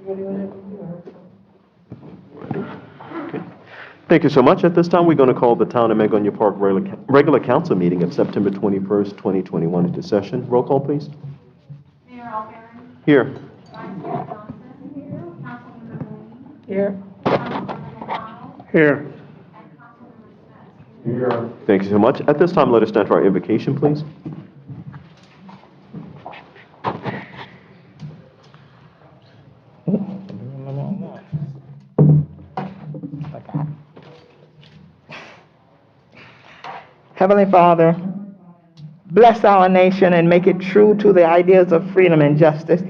Okay. Thank you so much. At this time, we're going to call the Town of Magonia Park regular council meeting of September 21st, 2021 into session. Roll call, please. Mayor Alberin. Here. Vice Mayor Johnson. Here. Councilmember Mooney. Here. Councilmember McConnell. Here. And Councilmember Smith. Here. Thank you so much. At this time, let us stand for our invocation, please. Heavenly Father, bless our nation and make it true to the ideas of freedom and justice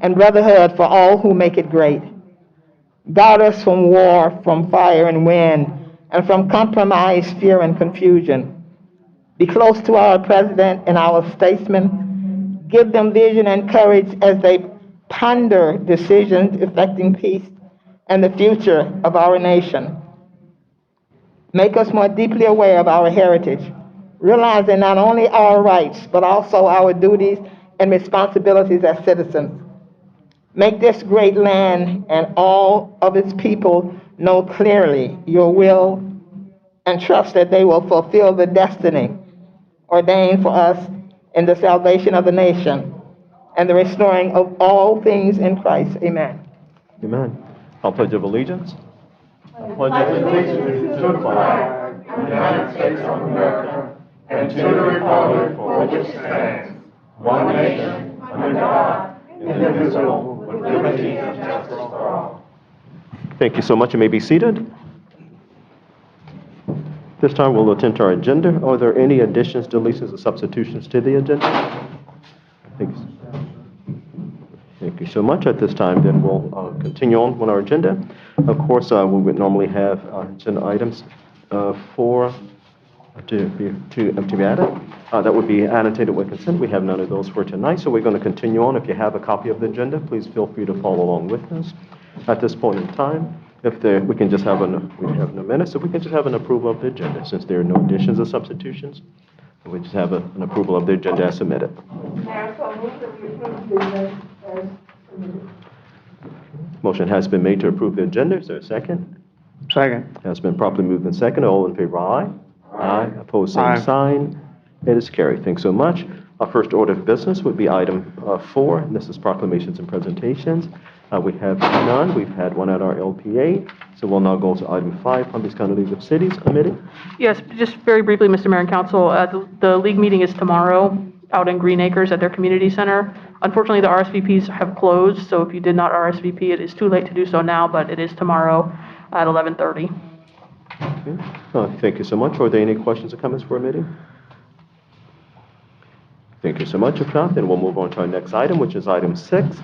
and brotherhood for all who make it great. Guard us from war, from fire and wind, and from compromise, fear, and confusion. Be close to our president and our statesmen. Give them vision and courage as they ponder decisions affecting peace and the future of our nation. Make us more deeply aware of our heritage, realizing not only our rights, but also our duties and responsibilities as citizens. Make this great land and all of its people know clearly your will and trust that they will fulfill the destiny ordained for us in the salvation of the nation and the restoring of all things in Christ. Amen. Amen. I'll pledge of allegiance. I pledge allegiance to the flag of the United States of America and to the republic for which it stands, one nation, under God, indivisible, with liberty and justice for all. Thank you so much. You may be seated. This time we'll attend to our agenda. Are there any additions, deletions, or substitutions to the agenda? Thank you so much. At this time, then we'll continue on with our agenda. Of course, we would normally have agenda items to be added. That would be annotated with consent. We have none of those for tonight, so we're going to continue on. If you have a copy of the agenda, please feel free to follow along with us. At this point in time, we can just have we have no minutes, so we can just have an approval of the agenda since there are no additions or substitutions. We just have an approval of the agenda as submitted. Motion has been made to approve the agenda. Is there a second? Second. Has been properly moved and second. All in favor, aye. Aye. Opposed, same sign. It is carried. Thanks so much. Our first order of business would be item 4, and this is proclamations and presentations. We have none. We've had one at our LPA. So we'll now go to item 5, Palm Beach County League of Cities Committee. Yes, just very briefly, Mr. Mayor and Council, the league meeting is tomorrow out in Green Acres at their community center. Unfortunately, the RSVPs have closed, so if you did not RSVP, it is too late to do so now, but it is tomorrow at 11:30. Okay. Thank you so much. Are there any questions or comments for our meeting? Thank you so much. If not, then we'll move on to our next item, which is item 6.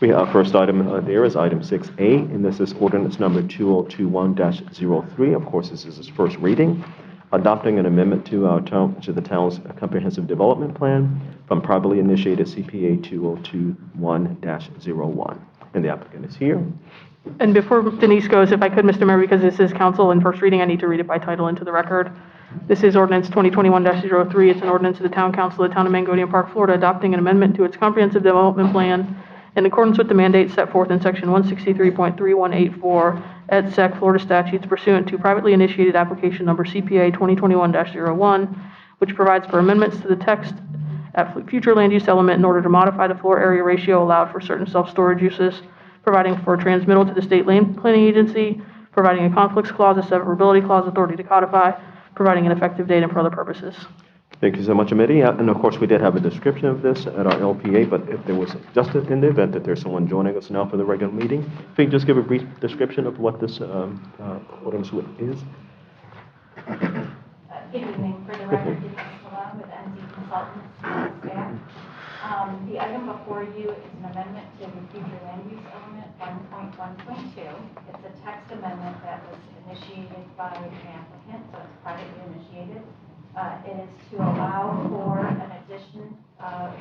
Our first item there is item 6A, and this is ordinance number 2021-03. Of course, this is its first reading, adopting an amendment to the town's comprehensive development plan from privately initiated CPA 2021-01. And the applicant is here. And before Denise goes, if I could, Mr. Mayor, because this is council and first reading, I need to read it by title into the record. This is ordinance 2021-03. It's an ordinance of the Town Council of the Town of Mangonia Park, Florida, adopting an amendment to its comprehensive development plan in accordance with the mandates set forth in section 163.3184 et sec Florida statutes pursuant to privately initiated application number CPA 2021-01, which provides for amendments to the text at future land use element in order to modify the floor area ratio allowed for certain self-storage uses, providing for transmittal to the state land planning agency, providing a conflicts clause, a severability clause, authority to codify, providing an effective date, and for other purposes. Thank you so much, Amity. And of course, we did have a description of this at our LPA, but if there was just in the event that there's someone joining us now for the regular meeting, if you can just give a brief description of what this ordinance is. Good evening. For the record, Denise Malone with NZ Consultants staff. The item before you is an amendment to the future land use element 1.1.2. It's a text amendment that was initiated by an applicant, so it's privately initiated. It is to allow for an addition of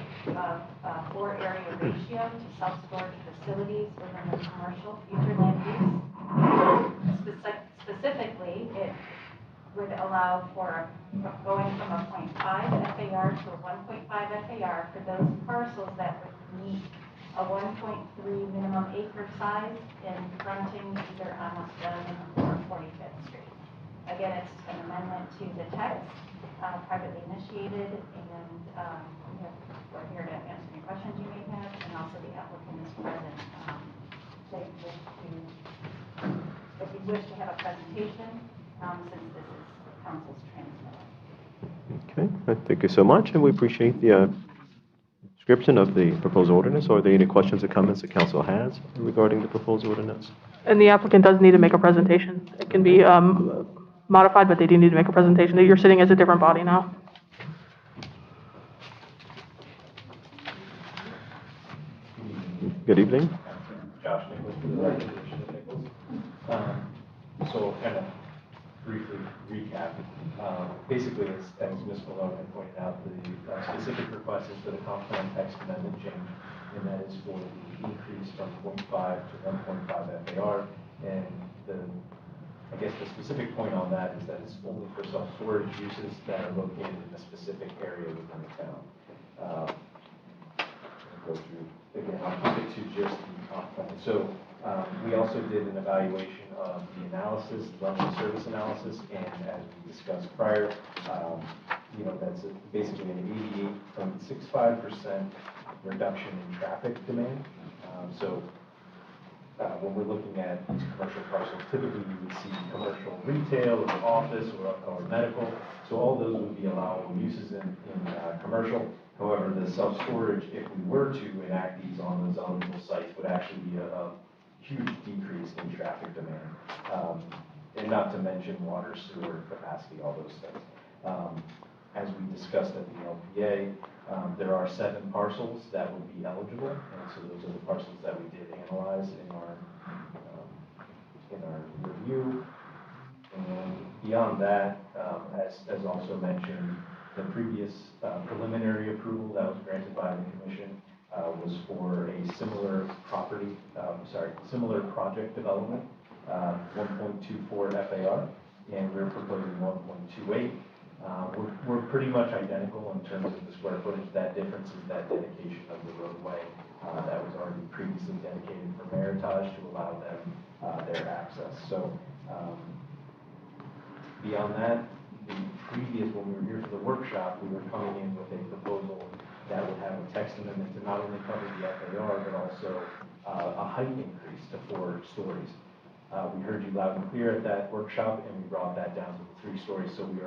floor area ratio to self-storage facilities within the commercial future land use. Specifically, it would allow for going from a 0.5 FAR to a 1.5 FAR for those parcels that would meet a 1.3 minimum acre size in fronting either on Australian or 45th Street. Again, it's an amendment to the text, privately initiated, and we're here to answer any questions you may have, and also the applicant is present. If you wish to have a presentation, since this is council's transmittal. Okay, thank you so much, and we appreciate the description of the proposed ordinance. Are there any questions or comments the council has regarding the proposed ordinance? And the applicant does need to make a presentation. It can be modified, but they do need to make a presentation. You're sitting as a different body now. Good evening. Josh Nichols for the recommendation of Nichols. So kind of briefly recap. Basically, as Ms. Malone had pointed out, the specific request is for the comp plan text amendment change, and that is for the increase from 0.5 to 1.5 FAR. And I guess the specific point on that is that it's only for self-storage uses that are located in a specific area within the town. Go through again. I'll keep it to just the comp plan. So we also did an evaluation of the analysis, level of service analysis, and as we discussed prior, that's basically an 88.65% reduction in traffic demand. When we're looking at these commercial parcels, typically you would see commercial retail or office or medical. So all those would be allowable uses in commercial. However, the self-storage, if we were to enact these on those eligible sites, would actually be a huge decrease in traffic demand. And not to mention water, sewer capacity, all those things. As we discussed at the LPA, there are 7 parcels that would be eligible, and so those are the parcels that we did analyze in our review. And beyond that, as also mentioned, the previous preliminary approval that was granted by the commission was for a similar project development, 1.24 FAR, and we're proposing 1.28. We're pretty much identical in terms of the square footage. That difference is that dedication of the roadway that was already previously dedicated for Meritage to allow them their access. So beyond that, when we were here for the workshop, we were coming in with a proposal that would have a text amendment to not only cover the FAR, but also a height increase to 4 stories. We heard you loud and clear at that workshop, and we brought that down to the 3 stories. So we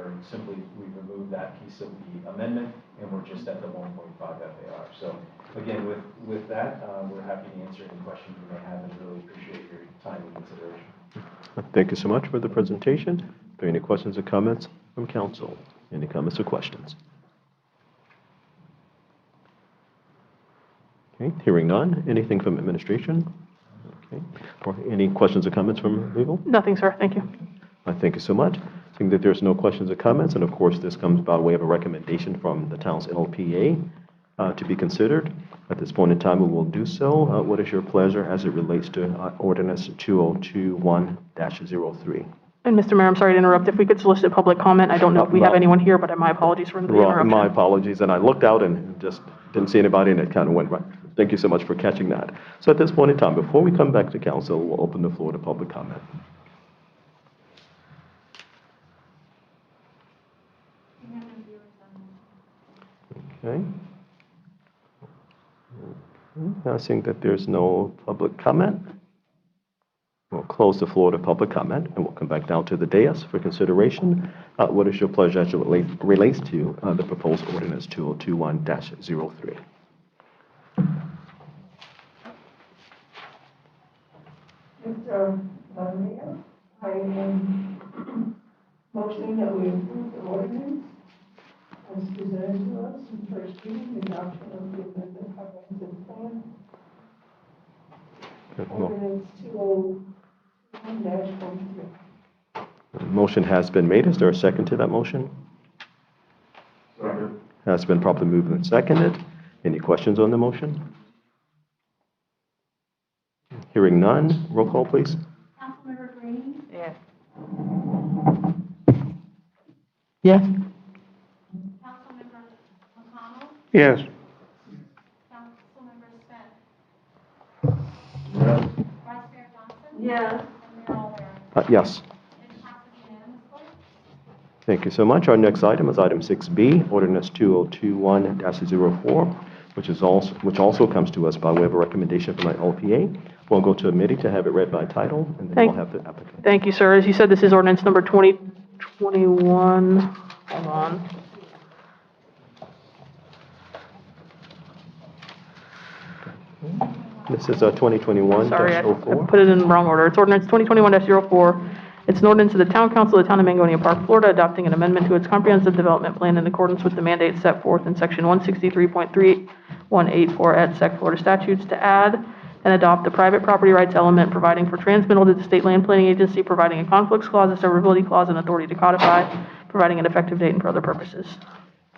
removed that piece of the amendment, and we're just at the 1.5 FAR. So again, with that, we're happy to answer any questions you may have, and really appreciate your time and consideration. Thank you so much for the presentation. Are there any questions or comments from council? Any comments or questions? Okay, hearing none. Anything from administration? Okay. Or any questions or comments from legal? Nothing, sir. Thank you. Thank you so much. Seeing that there's no questions or comments, and of course this comes by way of a recommendation from the town's LPA to be considered. At this point in time, we will do so. What is your pleasure as it relates to Ordinance 2021-03? And Mr. Mayor, I'm sorry to interrupt. If we could solicit public comment, I don't know if we have anyone here, but my apologies for the interruption. My apologies, and I looked out and just didn't see anybody, and it kind of went right. Thank you so much for catching that. So at this point in time, before we come back to council, we'll open the floor to public comment. Okay. I think that there's no public comment. We'll close the floor to public comment, and we'll come back down to the dais for consideration. What is your pleasure as it relates to the proposed ordinance 2021-03? Mr. Mayor, I am motioning that we approve the ordinance as presented to us in first reading, adoption of the amendment comprehensive plan. Ordinance 201-13. Motion has been made. Is there a second to that motion? Second. Has been properly moved and seconded. Any questions on the motion? Hearing none. Roll call, please. Councilmember Green? Yes. Yes. Councilmember McConnell? Yes. Councilmember Smith? Yes. Yes. Thank you so much. Our next item is item 6B, ordinance 2021-04, which also comes to us by way of a recommendation from my LPA. We'll go to a committee to have it read by title, and then we'll have the applicant. Thank you, sir. As you said, this is ordinance number 2021, hold on. This is 2021-04. Sorry, I put it in the wrong order. It's ordinance 2021-04. It's an ordinance of the Town Council of the Town of Mangonia Park, Florida, adopting an amendment to its comprehensive development plan in accordance with the mandates set forth in section 163.3184 et sec Florida statutes to add and adopt the private property rights element, providing for transmittal to the state land planning agency, providing a conflicts clause, a severability clause, and authority to codify, providing an effective date and for other purposes.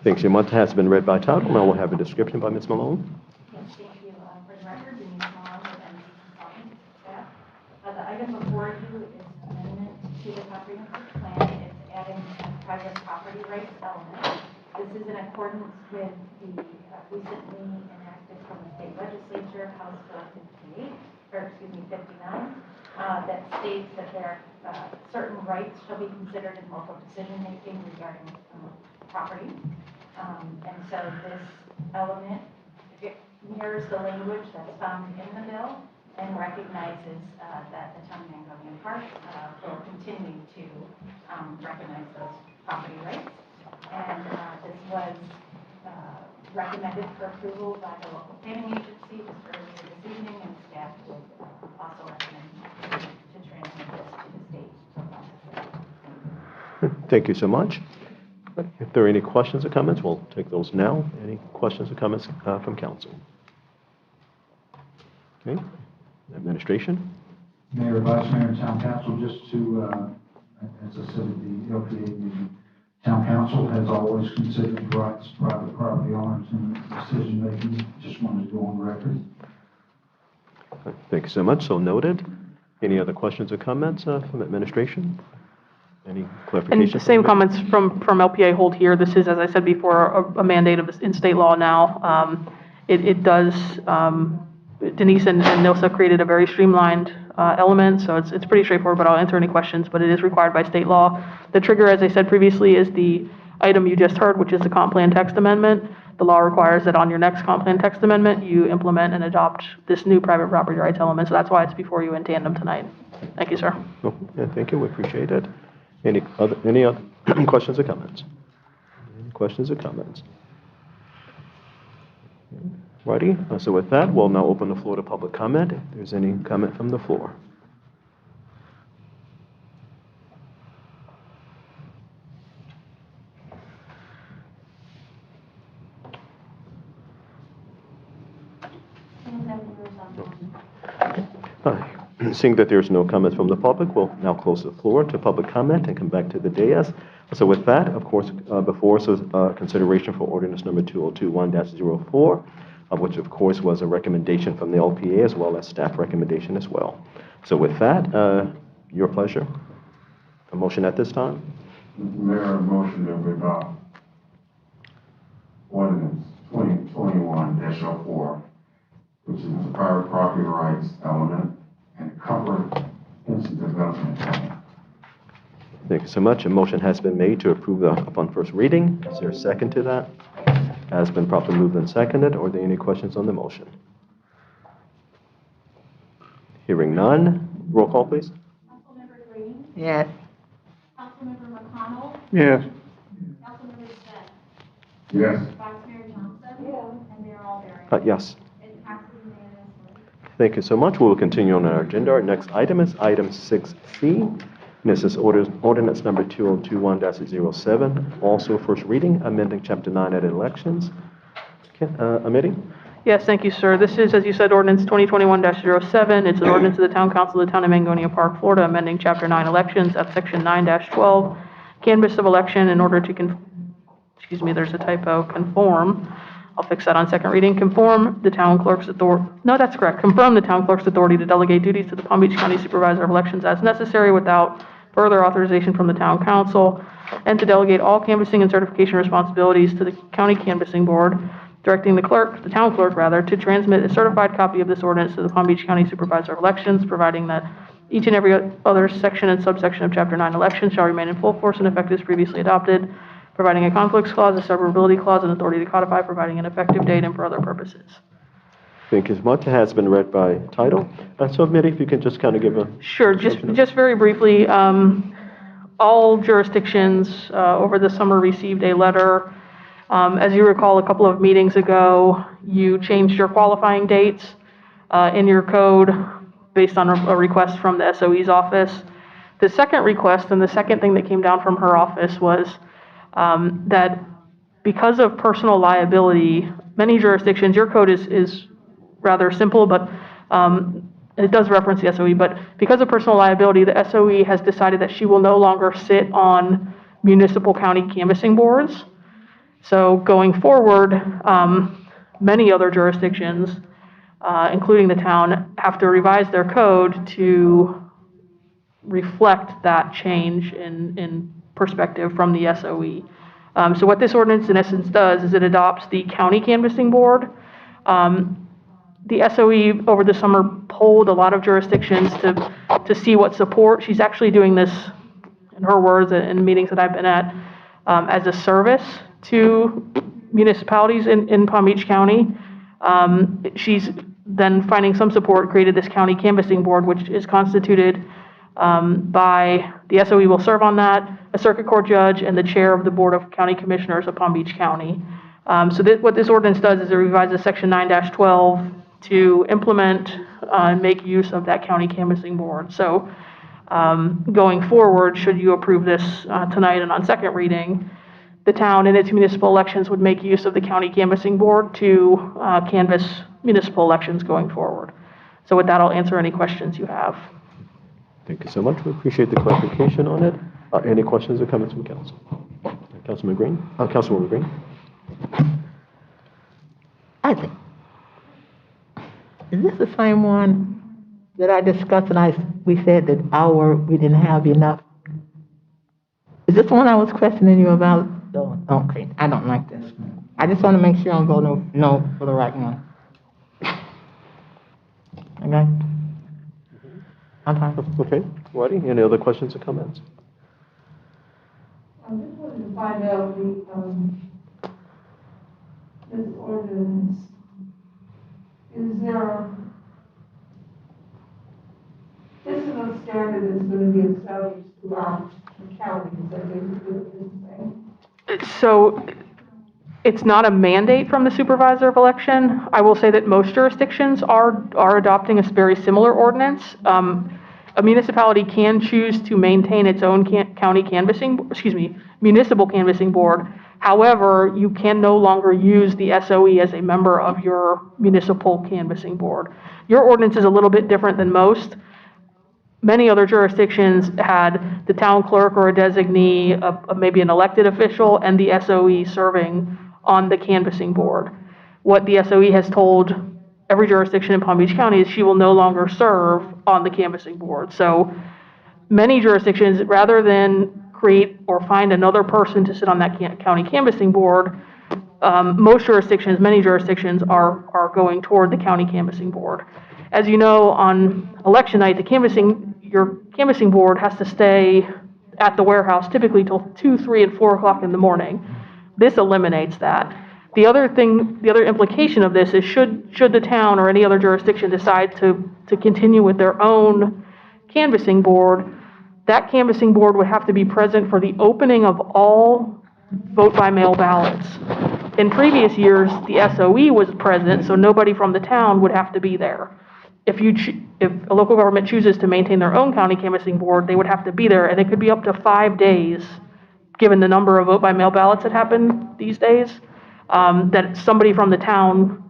Thanks. Your month has been read by title. Now we'll have a description by Ms. Malone. Yes, thank you. For the record, Denise Malone with NC Consultants staff. The item before you is an amendment to the comprehensive plan. It's adding a private property rights element. This is in accordance with the recently enacted from the state legislature, House Bill 59, that states that there are certain rights shall be considered in local decision-making regarding property. And so this element mirrors the language that's found in the bill and recognizes that the Town of Mangonia Park will continue to recognize those property rights. And this was recommended for approval by the local planning agency just earlier this evening, and staff would also recommend to transmit this to the state for processing. Thank you so much. If there are any questions or comments, we'll take those now. Any questions or comments from council? Okay. Administration? Mayor, Vice Mayor, and Town Council, just to, as I said at the LPA meeting, Town Council has always considered the rights of private property owners in decision-making. Just wanted to go on record. Thank you so much. So noted. Any other questions or comments from administration? Any clarification? And the same comments from LPA hold here. This is, as I said before, a mandate in state law now. It does, Denise and NILSA created a very streamlined element, so it's pretty straightforward, but I'll answer any questions, but it is required by state law. The trigger, as I said previously, is the item you just heard, which is the comp plan text amendment. The law requires that on your next comp plan text amendment, you implement and adopt this new private property rights element, so that's why it's before you in tandem tonight. Thank you, sir. Oh, yeah, thank you. We appreciate it. Any other questions or comments? Any questions or comments? Righty. So with that, we'll now open the floor to public comment. If there's any comment from the floor. Seeing that there's no comments from the public, we'll now close the floor to public comment and come back to the dais. So with that, of course, before us is consideration for ordinance number 2021-04, which of course was a recommendation from the LPA as well as staff recommendation as well. So with that, your pleasure. A motion at this time? Mayor, a motion that we adopt ordinance 2021-04, which is the private property rights element and comprehensive development plan. Thank you so much. A motion has been made to approve upon first reading. Is there a second to that? Has been properly moved and seconded. Are there any questions on the motion? Hearing none. Roll call, please. Councilmember Green, Yes. Councilmember McConnell, Yes. Councilmember Smith, Yes. Vice Mayor Johnson, and Mayor Alberry. Yes. It passes unanimously. Thank you so much. We will continue on our agenda. Our next item is item 6C. And this is ordinance number 2021-07, also first reading, amending Chapter 9 at elections. Amity? Yes, thank you, sir. This is, as you said, ordinance 2021-07. It's an ordinance of the Town Council of the Town of Mangonia Park, Florida, amending Chapter 9 elections at Section 9-12, canvass of election in order to, there's a typo, conform. I'll fix that on second reading. Confirm the town clerk's authority to delegate duties to the Palm Beach County Supervisor of Elections as necessary without further authorization from the Town Council, and to delegate all canvassing and certification responsibilities to the County Canvassing Board, directing the town clerk, to transmit a certified copy of this ordinance to the Palm Beach County Supervisor of Elections, providing that Each and every other section and subsection of Chapter 9 elections shall remain in full force and effect as previously adopted, providing a conflicts clause, a severability clause, and authority to codify, providing an effective date and for other purposes. Thank you so much. It has been read by title. So, Mitty, if you can just kind of give a... Sure, just very briefly, all jurisdictions over the summer received a letter. As you recall, a couple of meetings ago, you changed your qualifying dates in your code based on a request from the SOE's office. The second request and the second thing that came down from her office was that because of personal liability, many jurisdictions, your code is rather simple, but it does reference the SOE, but because of personal liability, the SOE has decided that she will no longer sit on municipal county canvassing boards. So going forward, many other jurisdictions, including the town, have to revise their code to reflect that change in perspective from the SOE. So what this ordinance in essence does is it adopts the county canvassing board. The SOE over the summer polled a lot of jurisdictions to see what support. She's actually doing this, in her words, in meetings that I've been at, as a service to municipalities in Palm Beach County. She's then finding some support, created this county canvassing board, which is constituted by, the SOE will serve on that, a circuit court judge, and the chair of the Board of County Commissioners of Palm Beach County. So what this ordinance does is it revises Section 9-12 to implement and make use of that county canvassing board. So going forward, should you approve this tonight and on second reading, the town in its municipal elections would make use of the county canvassing board to canvass municipal elections going forward. So with that, I'll answer any questions you have. Thank you so much. We appreciate the clarification on it. Any questions or comments from council? Councilwoman Green? I think, is this the same one that I discussed and we said that we didn't have enough? Is this the one I was questioning you about? No, okay, I don't like this. I just want to make sure I'm voting no for the right one. Okay? I'm fine. Okay. Whitey, any other questions or comments? I just wanted to find out this ordinance, this is a standard that's going to be established throughout the county, is that basically what you're saying? So it's not a mandate from the supervisor of election. I will say that most jurisdictions are adopting a very similar ordinance. A municipality can choose to maintain its own municipal canvassing board. However, you can no longer use the SOE as a member of your municipal canvassing board. Your ordinance is a little bit different than most. Many other jurisdictions had the town clerk or a designee of maybe an elected official and the SOE serving on the canvassing board. What the SOE has told every jurisdiction in Palm Beach County is she will no longer serve on the canvassing board. So many jurisdictions, rather than create or find another person to sit on that county canvassing board, many jurisdictions are going toward the county canvassing board. As you know, on election night, your canvassing board has to stay at the warehouse typically till 2, 3, and 4 o'clock in the morning. This eliminates that. The other implication of this is should the town or any other jurisdiction decide to continue with their own canvassing board, that canvassing board would have to be present for the opening of all vote-by-mail ballots. In previous years, the SOE was present, so nobody from the town would have to be there. If a local government chooses to maintain their own county canvassing board, they would have to be there, and it could be up to 5 days, given the number of vote-by-mail ballots that happen these days, that somebody from the town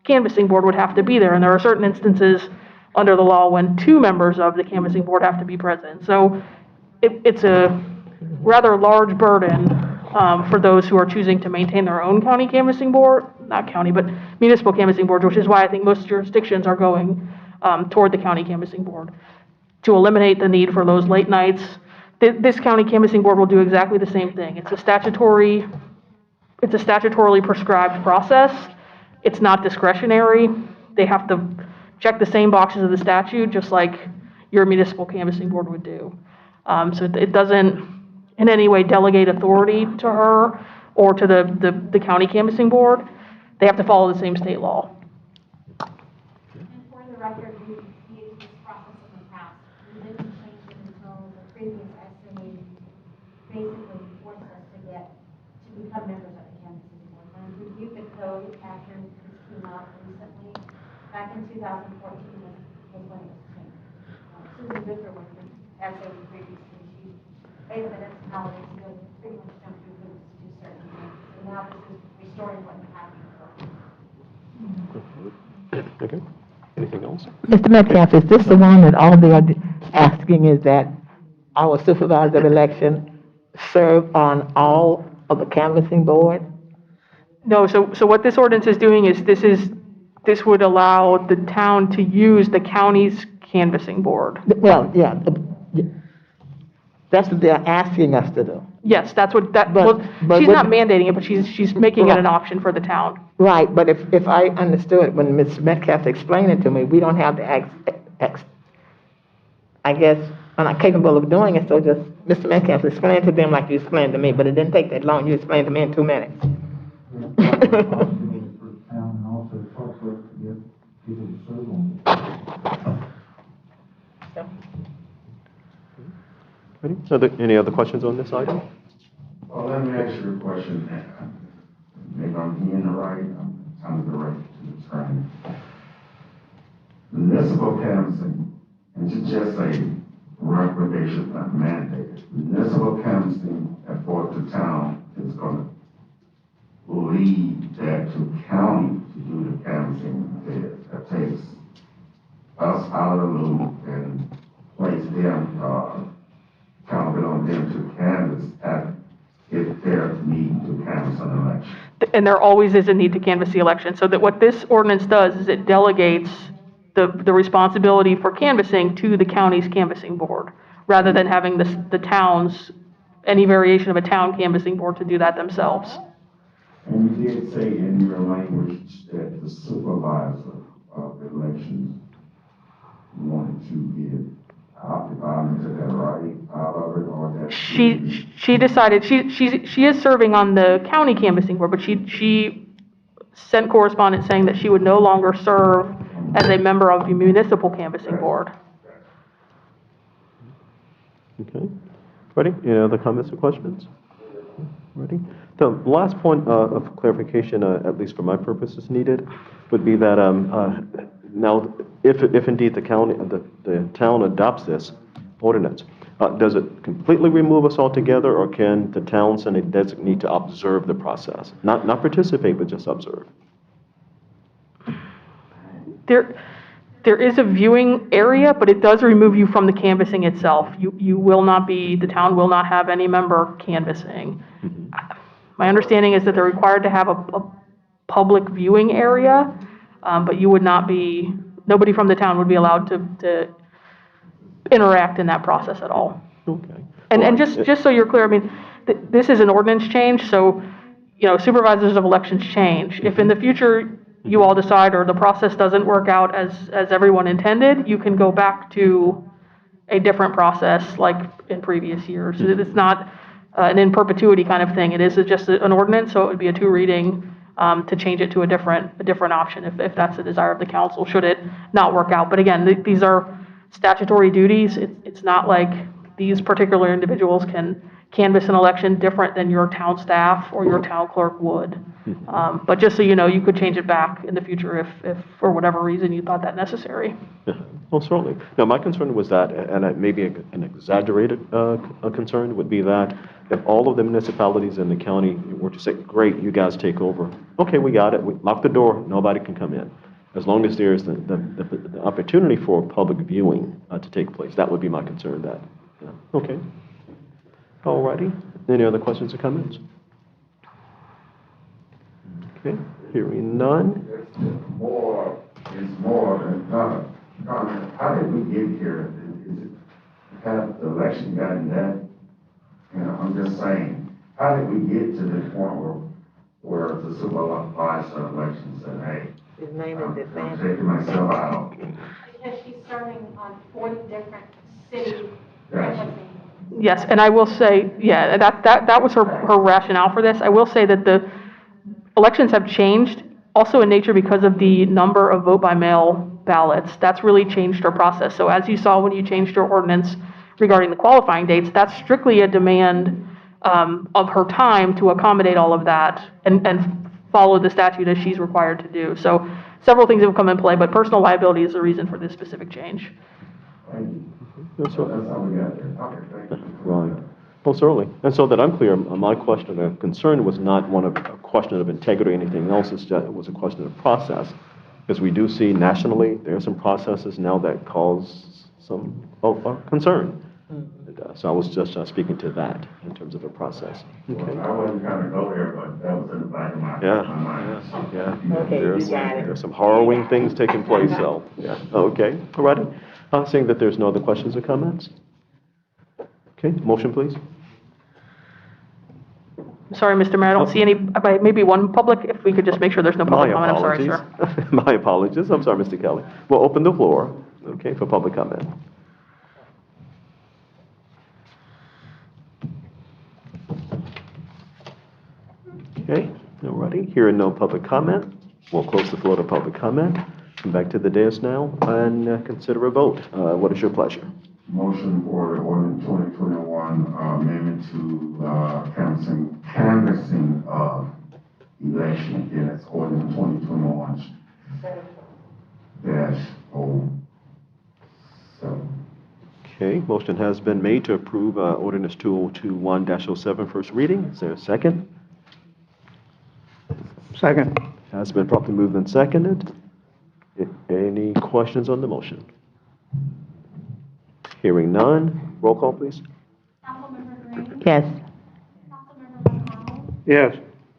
canvassing board would have to be there. And there are certain instances under the law when 2 members of the canvassing board have to be present. So it's a rather large burden for those who are choosing to maintain their own county canvassing board, not county, but municipal canvassing boards, which is why I think most jurisdictions are going toward the county canvassing board to eliminate the need for those late nights. This county canvassing board will do exactly the same thing. It's a statutorily prescribed process. It's not discretionary. They have to check the same boxes of the statute, just like your municipal canvassing board would do. So it doesn't in any way delegate authority to her or to the county canvassing board. They have to follow the same state law. And for the record, we used this process in the past. We didn't change it until the previous SMA basically forced us to become members of the canvassing board. When we reviewed the code after this came out recently, back in 2014 was when it was changed. Susan Booker was the SA previously. She made the municipalities go pretty much jump through hoops to do certain things. So now this is restoring what happened before. Okay. Anything else? Mr. Metcalf, is this the one that all they are asking is that our supervisor of election serve on all of the canvassing board? No, so what this ordinance is doing is this would allow the town to use the county's canvassing board. Well, yeah, that's what they're asking us to do. Yes, that's what, But she's what- not mandating it, but she's making it an option for the town. Right, but if I understood when Ms. Metcalf explained it to me, we don't have the I guess, we're not capable of doing it, so just, Mr. Metcalf, explain to them like you explained to me, but it didn't take that long, you explained to me in 2 minutes. For the town and also the clerk to get people to serve on it. Ready? Are there any other questions on this item? Well, let me ask you a question. Maybe I'm hearing it right, I'm trying to direct to the attorney. Municipal canvassing, and to just say recommendation, not mandated. Municipal canvassing at Fort the town is gonna lead that to county to do the canvassing. That takes us out of the loop and place them, accountable on them to canvass if there's need to canvass an election. And there always is a need to canvass the election, so that what this ordinance does is it delegates the responsibility for canvassing to the county's canvassing board, rather than having the town's, any variation of a town canvassing board to do that themselves. And you did say in your language that the supervisor of elections wanted to get is that right? Out of it, or that? She decided, she is serving on the county canvassing board, but she sent correspondence saying that she would no longer serve as a member of the municipal canvassing board. Okay. Ready? Any other comments or questions? Ready? The last point of clarification, at least for my purposes needed, would be that now, if indeed the town adopts this ordinance, does it completely remove us altogether, or can the town send a designee to observe the process? Not participate, but just observe. There is a viewing area, but it does remove you from the canvassing itself. You will not be, the town will not have any member canvassing. My understanding is that they're required to have a public viewing area, but you would not be, nobody from the town would be allowed to interact in that process at all. Okay. And just so you're clear, I mean, this is an ordinance change, so, supervisors of elections change. If in the future you all decide, or the process doesn't work out as everyone intended, you can go back to a different process like in previous years. It's not an in perpetuity kind of thing. It is just an ordinance, so it would be a 2 reading to change it to a different option if that's the desire of the council, should it not work out. But again, these are statutory duties. It's not like these particular individuals can canvass an election different than your town staff or your town clerk would. But just so you know, you could change it back in the future if for whatever reason you thought that necessary. Yeah, well, certainly. Now, my concern was that, and it may be an exaggerated concern, would be that if all of the municipalities in the county were to say, great, you guys take over. Okay, we got it. We lock the door. Nobody can come in. As long as there's the opportunity for public viewing to take place. That would be my concern. That. Yeah. Okay. All righty. Any other questions or comments? Okay. Hearing none. It's more than comment. How did we get here? Is it have the election gotten that? I'm just saying, how did we get to the point where the supervisor of elections said, hey, His name is I'm taking myself out. because she's starting on 40 different city Gotcha. embassies. Yes, and I will say, yeah, that was her rationale for this. I will say that the elections have changed also in nature because of the number of vote by mail ballots. That's really changed her process. So as you saw when you changed your ordinance regarding the qualifying dates, that's strictly a demand of her time to accommodate all of that and follow the statute as she's required to do. So several things have come in play, but personal liability is the reason for this specific change. Thank you. That's So right. that's all we got there. Okay, thank you. Right. Well, certainly. And so that I'm clear, my question or concern was not a question of integrity or anything else. It was a question of process. Because we do see nationally, there are some processes now that cause some concern. And, so I was just speaking to that in terms of a process. Okay. Well, I wasn't trying to go there, but that was in the back of my Yeah, mind. yeah. Okay, you There's, got it. there's some harrowing things taking place, so, yeah. Okay, all righty. Seeing that there's no other questions or comments? Okay, motion, please. Sorry, Mr. Mayor, I don't see any, maybe one public, if we could just make sure there's no public comment. I'm sorry, sir. My apologies. I'm sorry, Mr. Kelly. We'll open the floor, okay, for public comment. Okay, all righty. Hearing no public comment, we'll close the floor to public comment. Come back to the dais now and consider a vote. What is your pleasure? Motion for the ordinance 2021 amendment to canvassing of election. Again, it's ordinance 2021 dash 07. Okay, motion has been made to approve ordinance 2021-07 first reading. Is there a second? Second. Has been properly moved and seconded. Any questions on the motion? Hearing none. Roll call, please. Councilmember Green? Yes. Councilmember McConnell? Yes.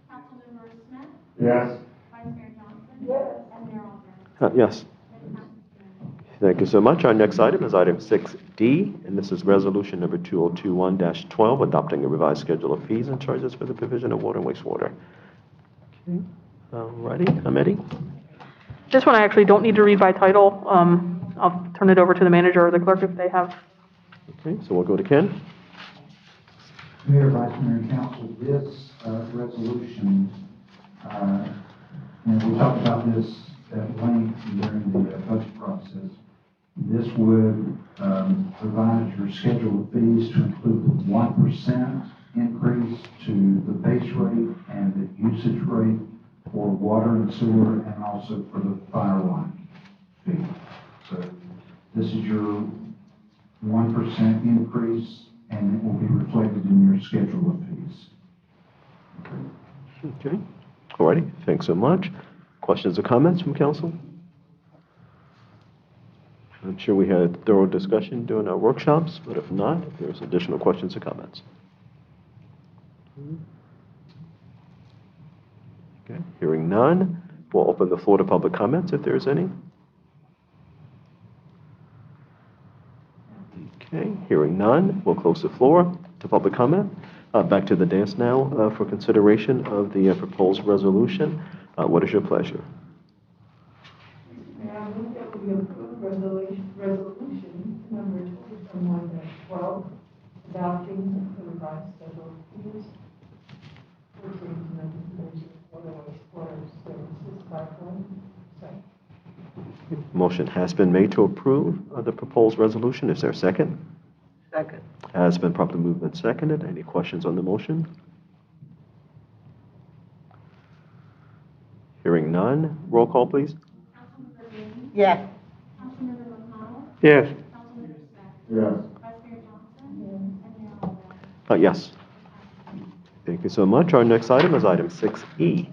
Councilmember Smith? Yes. Vice Mayor Johnson? Yes. And Mayor Albright? Yes. Thank you so much. Our next item is item 6D, and this is resolution number 2021-12, adopting a revised schedule of fees and charges for the provision of water and wastewater. Okay, all righty. Eddie? This one I actually don't need to read by title. I'll turn it over to the manager or the clerk if they have. Okay, so we'll go to Ken. Mayor, Vice Mayor, and Council, this resolution, and we talked about this at length during the budget process. This would provide your schedule of fees to include the 1% increase to the base rate and the usage rate for water and sewer, and also for the fire line fee. So this is your 1% increase, and it will be reflected in your schedule of fees. Okay, all righty. Thanks so much. Questions or comments from council? I'm sure we had a thorough discussion during our workshops, but if not, if there's additional questions or comments. Okay, hearing none, we'll open the floor to public comments if there's any. Okay, hearing none, we'll close the floor to public comment. Back to the dais now for consideration of the proposed resolution. What is your pleasure? May I move that we approve resolution number 2021-12, adopting the revised schedule of fees for treatment of the water and wastewater services by 1%. Motion has been made to approve the proposed resolution. Is there a second? Second. Has been properly moved and seconded. Any questions on the motion? Hearing none. Roll call, please. Councilmember Green? Yes. Councilmember McConnell? Yes. Councilmember Smith? Yes. Vice Mayor Johnson? And Mayor Albright? Yes. Thank you so much. Our next item is item 6E,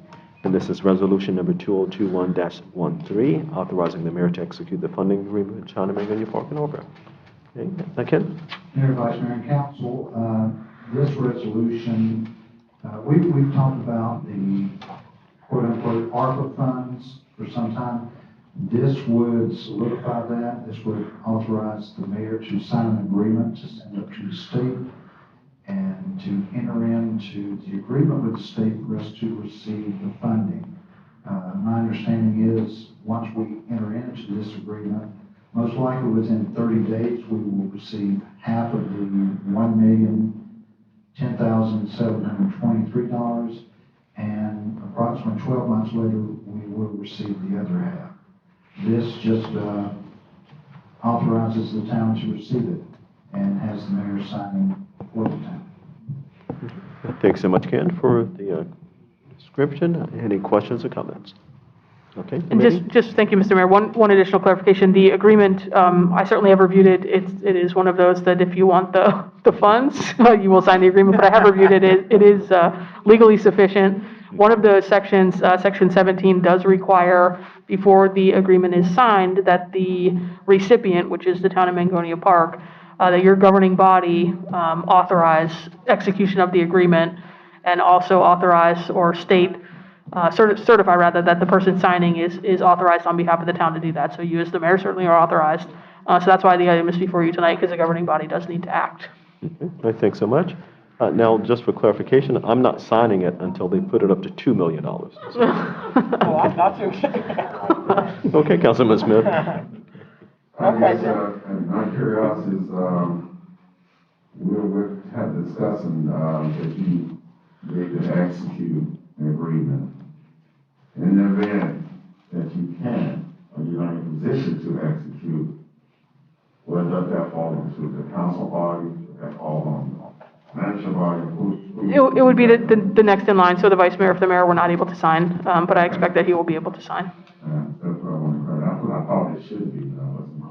and this is resolution number 2021-13, authorizing the mayor to execute the funding agreement with China Magnolia Park and Opera. Okay, Ken? Mayor, Vice Mayor, and Council, this resolution, we've talked about the quote-unquote ARPA funds for some time. This would solidify that. This would authorize the mayor to sign an agreement to send up to the state and to enter into the agreement with the state for us to receive the funding. My understanding is once we enter into this agreement, Most likely within 30 days, we will receive half of the $1,010,723, and approximately 12 months later, we will receive the other half. This just authorizes the town to receive it and has the mayor signing for the town. Thanks so much, Ken, for the description. Any questions or comments? Okay. And committee? just thank you, Mr. Mayor. One additional clarification. The agreement, I certainly have reviewed it. It is one of those that if you want the funds, you will sign the agreement, but I have reviewed it. It is legally sufficient. One of the sections, section 17, does require, before the agreement is signed, that the recipient, which is the town of Mangonia Park, that your governing body authorize execution of the agreement and also authorize or state, certify rather, that the person signing is authorized on behalf of the town to do that. So you as the mayor certainly are authorized. So that's why the item is before you tonight, because the governing body does need to act. Okay, thanks so much. Now, just for clarification, I'm not signing it until they put it up to $2 million. Oh, I thought you were. Okay, Councilman Smith. Yes, and my curiosity is, we'll have discussing, that you need to execute an agreement. In the event that you can, or you're not in a position to execute, where does that fall into? The council body, that fall on manager body? It would be the next in line, so the vice mayor, if the mayor were not able to sign, but I expect that he will be able to sign. That's what I want to clarify. That's what I thought it should be, I wasn't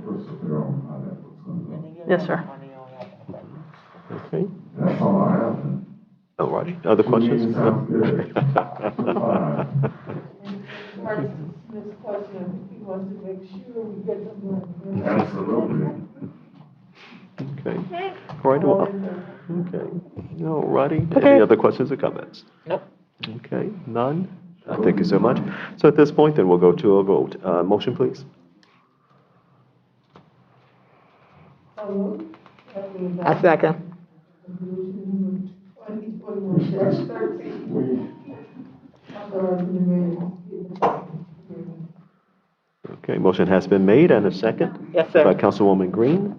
crystal clear on how that was going to go. Yes, sir. Okay, That's all I have then. all righty. Other questions? Sounds good. This question, he wants to make sure we get the money. Absolutely. Okay. All right. Well, okay. All righty. Any other questions or comments? Nope. Okay. None. Thank you so much. So at this point, then we'll go to a vote. Motion, please. I second. Resolution 2021-13. Authorizing the mayor to execute. Okay. Motion has been made and a second. Yes, sir. By Councilwoman Green.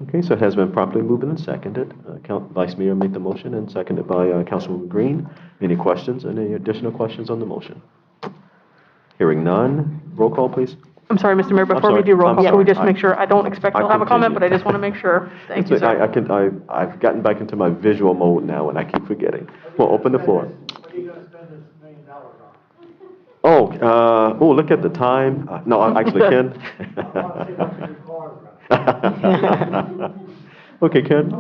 Okay. So it has been properly moved and seconded. Vice Mayor made the motion and seconded by Councilwoman Green. Any questions? Any additional questions on the motion? Hearing none. Roll call, please. I'm sorry, Mr. Mayor, before we sorry. do roll I'm call, can we sorry. just make sure, I don't expect I you'll have a comment, continue. but I just want to make sure. Thank you, sir. I've gotten back into my visual mode now, and I keep forgetting. We'll open the floor. What are you gonna spend this $1 million on? Oh, look at the time. No, actually, Ken. I wanna see what's in your car. Okay, Ken.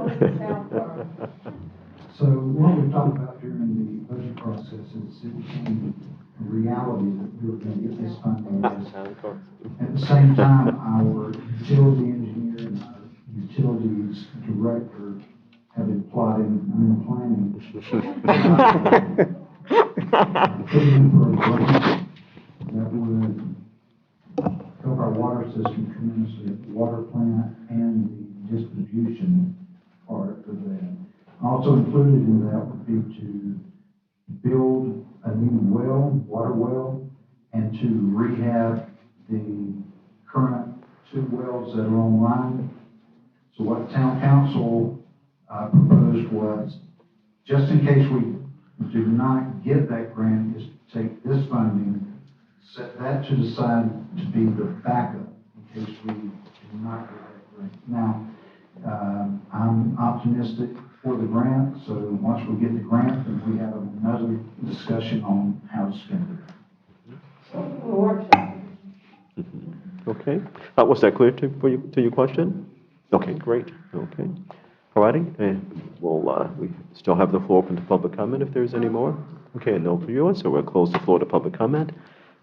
So what we talked about during the budget process is it became a reality that we were going to get this funding. At the same time, our utility engineer and our utilities director have been plotting and planning. Putting in for a grant that would help our water system tremendously, at the water plant and the distribution part of that. Also included in that would be to build a new well, water well, and to rehab the current 2 wells that are online. So what town council proposed was, just in case we do not get that grant, is to take this funding, set that to the side to be the backup in case we do not get that grant. Now, I'm optimistic for the grant, so once we get the grant, then we have another discussion on how to spend it. Okay. Was that clear to your question? Okay, great. Okay. All righty. And we still have the floor open to public comment if there's any more. Okay, no viewers, so we'll close the floor to public comment.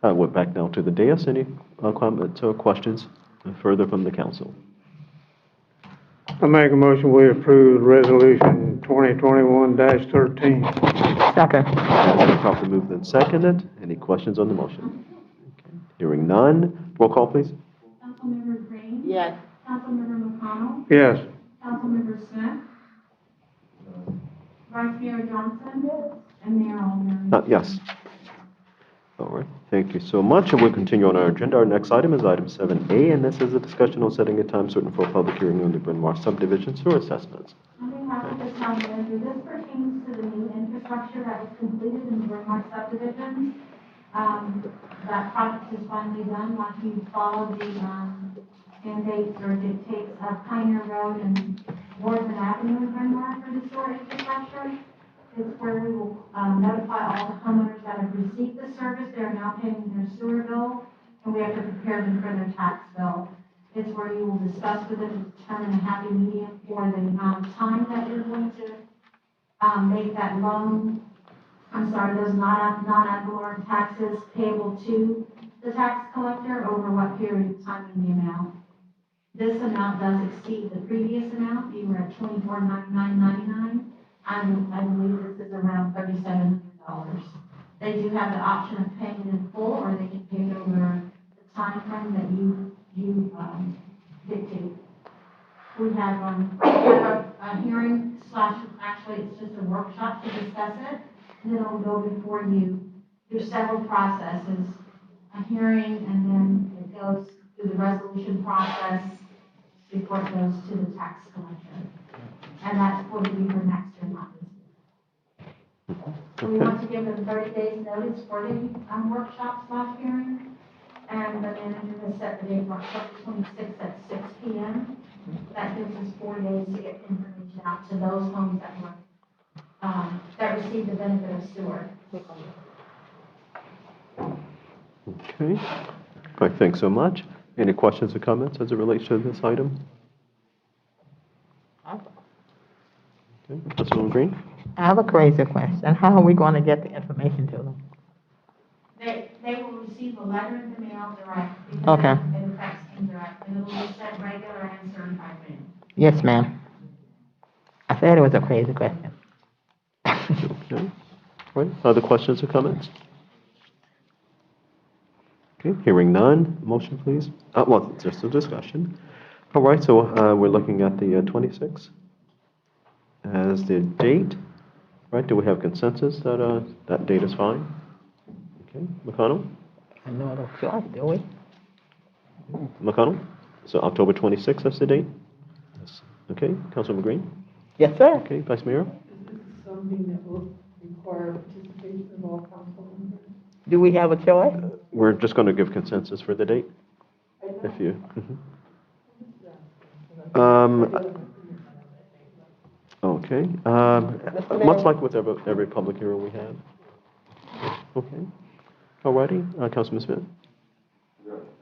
We're back now to the dais. Any comments or questions further from the council? I make a motion, we approve resolution 2021-13. Second. Has been properly moved and seconded. Any questions on the motion? Okay. Hearing none. Roll call, please. Councilmember Green? Yes. Councilmember McConnell? Yes. Councilmember Smith? Vice Mayor Johnson? And Mayor Alder? Yes. All right, thank you so much, and we'll continue on our agenda. Our next item is item 7A, and this is a discussion on setting a time certain for a public hearing on the Bryn Mawr subdivision sewer assessments. On behalf of the town manager, this pertains to the new infrastructure that was completed in the Bryn Mawr subdivision. That project is finally done, once you follow the, mandates or dictates of Pioneer Road and Warden Avenue in Bryn Mawr for the sewer infrastructure. It's where we will, notify all the homeowners that have received the service, they are now paying their sewer bill, and we have to prepare them for their tax bill. It's where you will discuss with them to determine a happy medium for the amount of time that you're going to, make that loan. Those non-ad valorem taxes payable to the tax collector over what period of time and the amount. This amount does exceed the previous amount. You were at $24,999. I believe this is around $3,700. They do have the option of paying it in full, or they can pay it over the time frame that you dictate. We have a hearing / actually it's just a workshop to discuss it. And then it'll go before you through several processes, a hearing, and then it goes through the resolution process before it goes to the tax collector. And that's going to be for next year, not this year. So we want to give them 30 days notice for the workshop / hearing. And the manager has set the date for October 26th at 6 p.m. That gives us 4 days to get information out to those homes that were that receive the benefit of sewer. Okay. All right, thanks so much. Any questions or comments as it relates to this item? Okay, Councilwoman Green? I have a crazy question. How are we going to get the information to them? They will receive a letter in the mail direct. Okay. It affects indirect, and it will be sent regular and certified mail. Yes, ma'am. I said it was a crazy question. Okay. All right, other questions or comments? Okay, hearing none, motion please. Well, just a discussion. All right, so we're looking at the 26th as the date. Right, do we have consensus that that date is fine? Okay, McConnell? I know it choice, do we? McConnell? So October 26th, that's the date? Yes. Okay, Councilwoman Green? Yes, sir. Okay, Vice Mayor? Is this something that will require participation of all council members? Do we have a choice? We're just going to give consensus for the date. If you. Okay. Much like with every public hearing we have. Okay. All righty. Councilman Smith?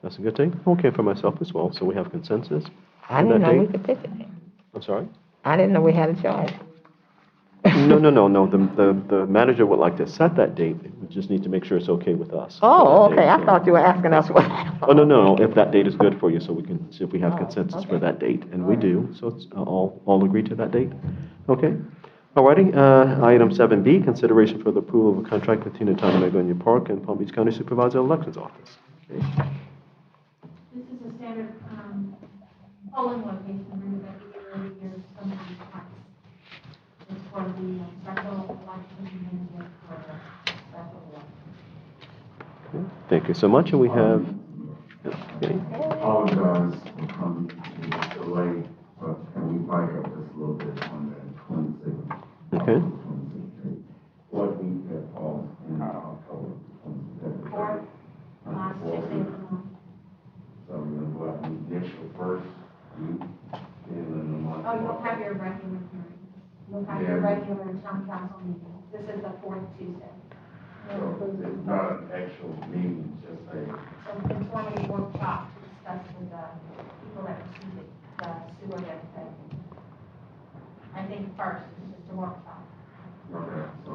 That's a good thing. Okay for myself as well. So we have consensus. I for didn't that know we date. could pick it. I'm sorry? I didn't know we had a choice. No. The manager would like to set that date. We just need to make sure it's okay with us. Oh, for that okay. date, I so- thought you were asking us what. Oh, no. If that date is good for you, so we can see if we have Oh, consensus for okay. that date. And we do. So it's all agree to that date? Okay. All righty. Item 7B, consideration for the approval of a contract between the Town of Magonia Park and Palm Beach County Supervisor Elections Office. Okay. This is a standard, polling location agreement that we do every year, so many times. It's for the special election and for the special election. Okay. Thank you so much. And we have, okay. Apologize for coming to the delay, but can we back up just a little bit on that 26th? Okay. What week that falls in October 26th? Fourth, last Tuesday of the month. So we're gonna go out and initial first week in the month. Oh, you'll have your regular hearing. You'll have your regular town council meeting. This is the fourth Tuesday. So it's not an actual meeting, just a, So informative workshop to discuss with the people that received the sewer benefit. I think first, it's just a workshop. okay, so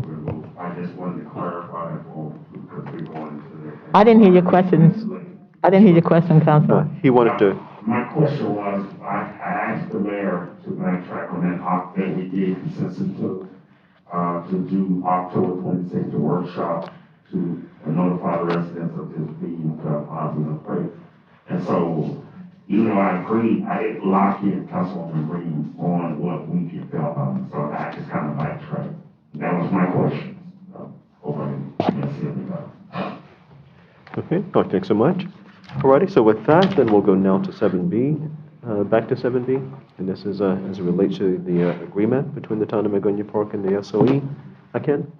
we'll move. I just wanted to clarify that for, because we're going into the. I didn't hear your questions. I didn't hear your question, Councilman. He wanted to, My question was, I asked the mayor to backtrack on that we did consensus to do October 26th, the workshop to notify the residents of this being positive faith. And so, even though I agreed, I didn't lock in Councilwoman Green on what we could felt on, so I just kind of backtracked. That was my question. Hope I didn't miss it. Okay, all right, thanks so much. Alrighty, so with that, then we'll go now to 7B, back to 7B. And this is as it relates to the agreement between the town of Magonia Park and the SOE. Ken?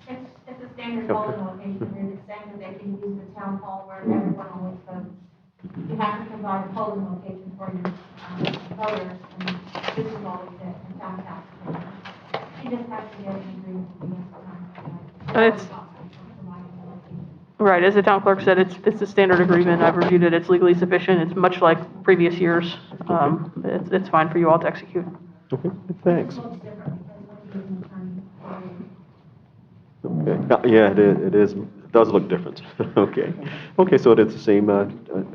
It's a standard polling location, they're just saying that they can use the town hall where everyone always votes. You have to provide a polling location for your voters, and this is always it, the town council. She just has to get an agreement with the town. It's- Right, as the town clerk said, it's a standard agreement. I've reviewed it. It's legally sufficient. It's much like previous years. It's fine for you all to execute. Okay, thanks. It looks different because we're using the term. Okay, yeah, it is, it does look different. Okay. Okay, so it's the same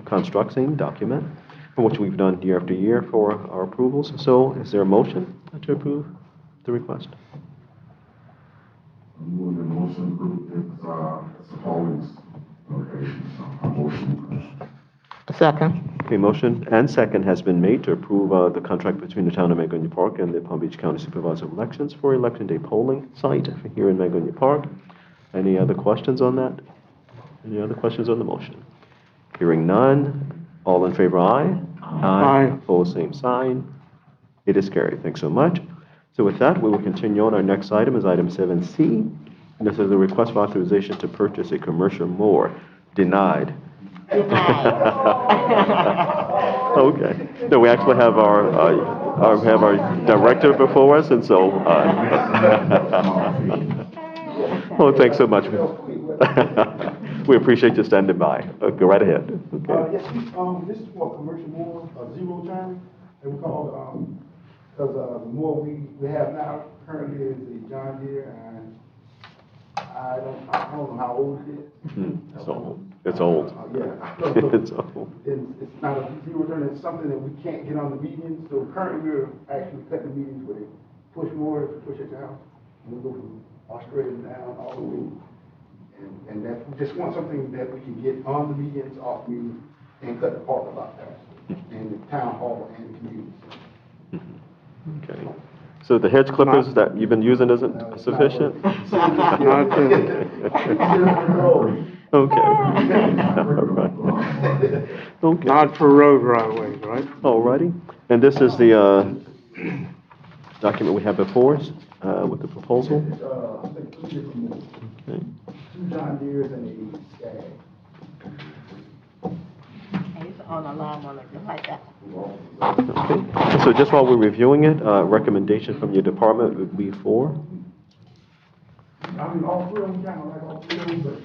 construct, same document, for which we've done year after year for our approvals. So is there a motion to approve the request? Move the motion group, it's a polling location, so a motion. Second. Okay, motion and second has been made to approve the contract between the town of Magonia Park and the Palm Beach County Supervisor of Elections for Election Day polling site here in Magonia Park. Any other questions on that? Any other questions on the motion? Hearing none. All in favor, aye. Aye. Opposed, same sign. It is carried. Thanks so much. So with that, we will continue on. Our next item is item 7C. And this is a request for authorization to purchase a commercial mower. Denied. Okay. No, we actually have our director before us, and so. Well, thanks so much. We appreciate you standing by. Go right ahead. Okay. Yes, this is for a commercial mower, zero turn, and we call, because the mower we have now currently is the John Deere, and I don't know how old it is. It's old. It's old. Yeah. It's old. It's not a zero turn, it's something that we can't get on the median, so currently we're actually cutting the medians with a push mower to push it down, and we go from Australia down all the way. And that, we just want something that we can get on the medians, off median, and cut the park a lot faster, and the town hall and the community. Okay. So the hedge clippers that you've been using isn't sufficient? Okay. Okay. Not for road right-of-ways, right? Alrighty. And this is the document we have before us with the proposal. I think two different mowers. Okay. Two John Deere's and a Skag. On a lawnmower like that. Okay. So just while we're reviewing it, recommendation from your department would be for? I mean, all three of them kind of like all three of them, but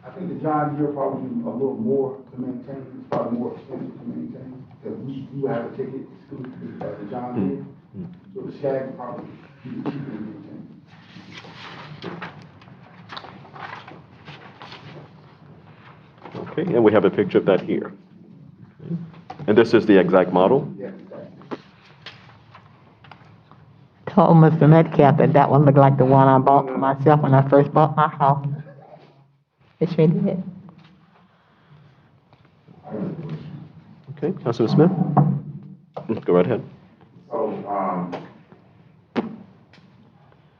I think the John Deere probably a little more to maintain, it's probably more expensive to maintain, because we have a ticket exclusively for the John Deere. So the Skag would probably be cheaper to maintain. Okay, and we have a picture of that here. Okay. And this is the exact model? Yeah, exactly. Told Mr. Metcalf that one looked like the one I bought for myself when I first bought my house. It sure did. Okay, Councilman Smith? Go right ahead. So,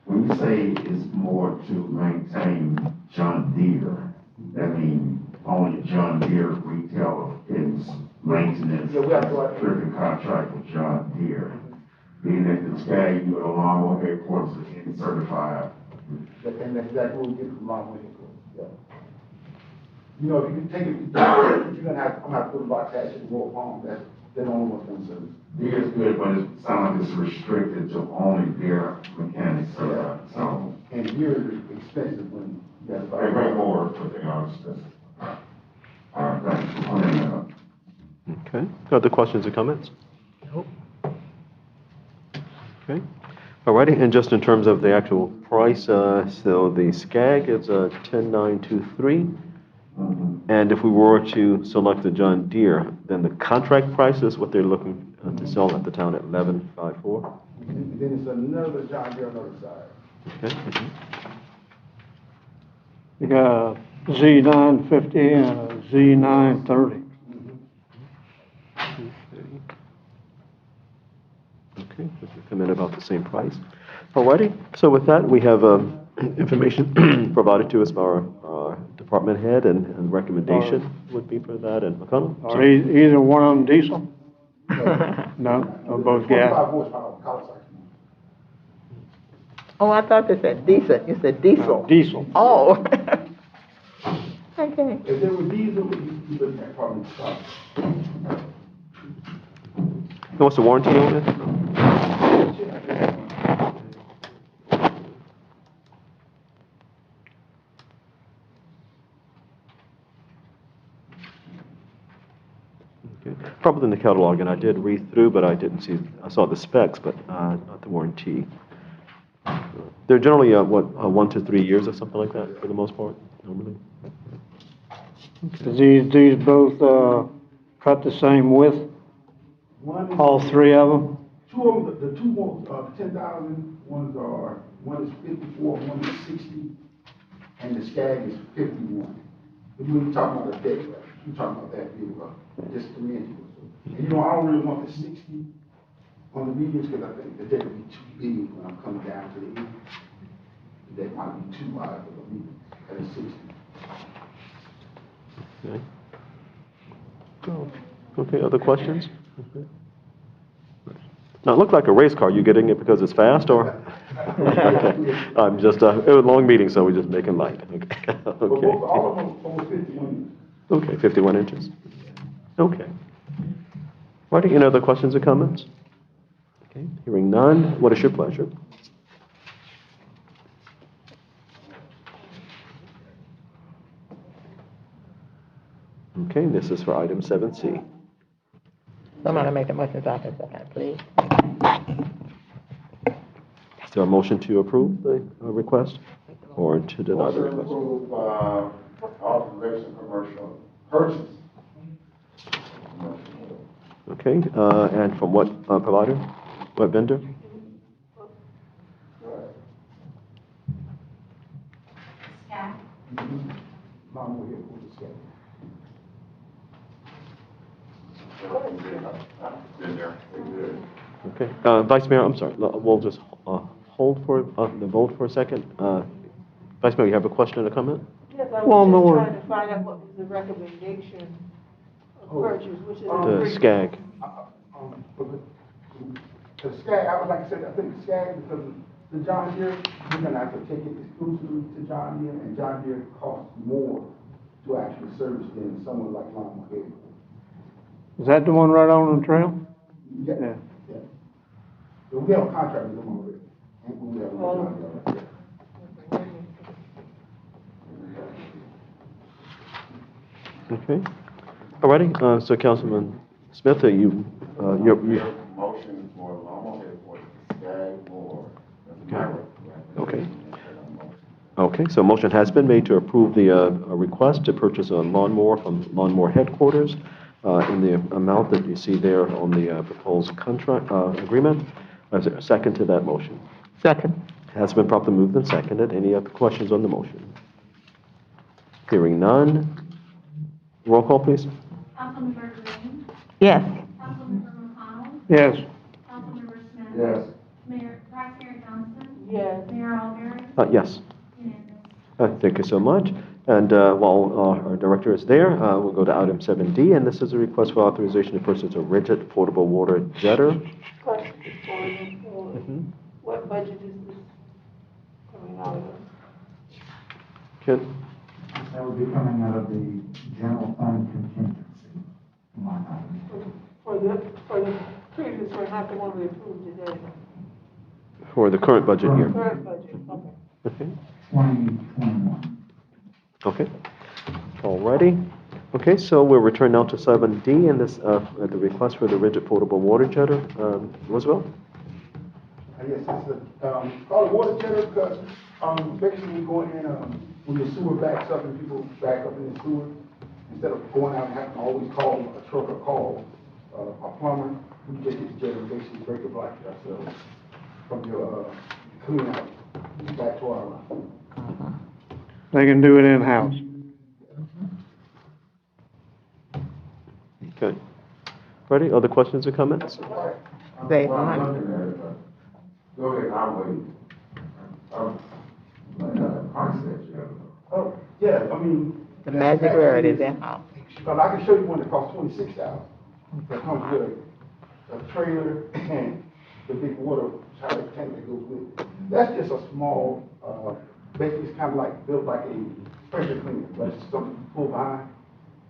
when you say it's more to maintain John Deere, that means only John Deere retailer is maintenance, stripping contract with John Deere. Being that the Skag, you go to lawnmower headquarters and certified. And that's exactly what we get from Long Way. Yeah. You know, if you take it, you're gonna have, I'm gonna put a box at it and roll home, they're the only ones going to service. Deere is good, but it sounds like it's restricted to only Deere mechanics, so. And Deere is expensive when you got to buy. They make more, but they are expensive. All right, thanks. Okay, other questions or comments? Nope. Okay, alrighty, and just in terms of the actual price, so the Skag is 10,923. And if we were to select the John Deere, then the contract price is what they're looking to sell at the town at 11,540. And then it's another John Deere on the other side. Okay. You got a Z950 and a Z930. Okay, this will come in about the same price. Alrighty, so with that, we have information provided to us by our our department head and recommendation would be for that, and McConnell? Are either one of them diesel? No, or both gas? 25 horsepower, Kawasaki. Oh, I thought they said decent. You said diesel. Diesel. Oh. Okay. If they were diesel, we'd be looking at probably stock. And what's the warranty on it? Okay. Probably in the catalog, and I did read through, but I didn't see, I saw the specs, but not the warranty. They're generally, 1 to 3 years or something like that, for the most part, normally. These both, cut the same width, One is, all three of them? two of them, the two ones, 10,000, one is 54, one is 60, and the Skag is 51. But when you talking about the deck, you're talking about that vehicle, just the engine. And you know, I don't really want the 60 on the mediums, because I think the deck would be too big when I'm coming down to the end. The deck might be too wide for the medium, at a 60. Okay. Okay, other questions? Okay. Now, it looked like a race car. You getting it because it's fast, or? Okay. I'm just, it was a long meeting, so we're just making light. Okay. But both, all of them almost 51. Okay, 51 inches. Okay. Marty, any other questions or comments? Okay, hearing none, what is your pleasure? Okay, this is for item 7C. Somebody make a motion, second, please. Is there a motion to approve the request or to deny the Motion to request? approve, authorization commercial purchase. Okay, and from what provider? What vendor? Staff. Mom, we're here for the Skag. Okay, Vice Mayor, I'm sorry, we'll just hold for the vote for a second. Vice Mayor, you have a question or comment? Yes, I One was more. just trying to find out what was the recommendation of purchase, which is. The Skag. The Skag, I would like to say, I think the Skag, because the John Deere, we're gonna have to take it exclusively to John Deere, and John Deere costs more to actually service than someone like Lawnmower Head. Is that the one right on the trail? Yeah. Yeah. Yeah. So we have a contract with them already, and we have a John Deere already. Okay, all righty, so Councilman Smith, you, you're. Motion for lawnmower head for Skag more. Okay. Okay, so motion has been made to approve the request to purchase a lawnmower from Lawnmower Headquarters in the amount that you see there on the proposed contract agreement. Is there a second to that motion? Second. Has been properly moved and seconded. Any other questions on the motion? Hearing none. Roll call, please. Councilmember Green. Yes. Councilmember McConnell. Yes. Councilmember Smith. Yes. Mayor, Vice Mayor Johnson. Yes. Mayor Alberti. Yes. Unanimous. Thank you so much. And while our director is there, we'll go to item 7D, and this is a request for authorization to purchase a rigid portable water jetter. Question for you. What budget is this coming out of? Ken? That would be coming out of the general fund contingency line item. For the previous one, not the one we approved today. For the current budget year. Current budget, okay. Okay. 2021. Okay. All righty. Okay, so we'll return now to 7D, and this, the request for the rigid portable water jetter. Roosevelt? I guess it's called a water jetter because, basically we go in, when the sewer backs up and people back up in the sewer, instead of going out and having to always call a truck or call a plumber, we just get the jetter, basically break the block ourselves from your, clean out back to our line. They can do it in-house. Okay. Ready? Other questions or comments? They Well, I'm are. looking at it, go ahead, I'll wait. Like, price that, Oh, Yeah, I mean. The magic word is in-house. But I can show you one that costs $26,000. That comes with a trailer and the big water tower tank that goes with it. That's just a small, basically it's kind of like, built like a pressure cleaner, but it's something you pull behind,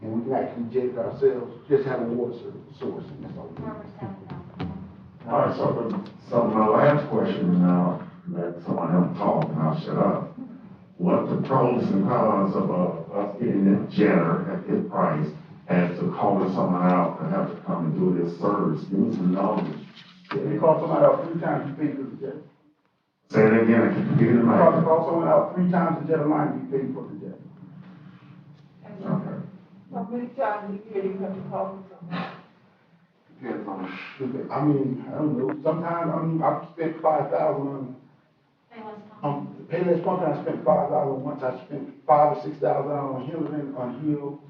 and we can actually jet it ourselves, just have a water source, and that's all we need. All right, so my last question now, let someone else talk and I'll shut up. What the pros and cons of us getting a jetter at this price as to calling someone out and have to come and do this service, give me some knowledge. They call someone out 3 times, you pay for the jet. Say it again, I can get it in my. Call someone out 3 times the jet line, you pay for the jet. Okay. How many times a year you have to call for someone? Depends on. I mean, I don't know, sometimes, I mean, I've spent 5,000 on Payless Pumping, I spent 5,000 once, I spent 5,000 or 6,000 on Hillman, on Hill.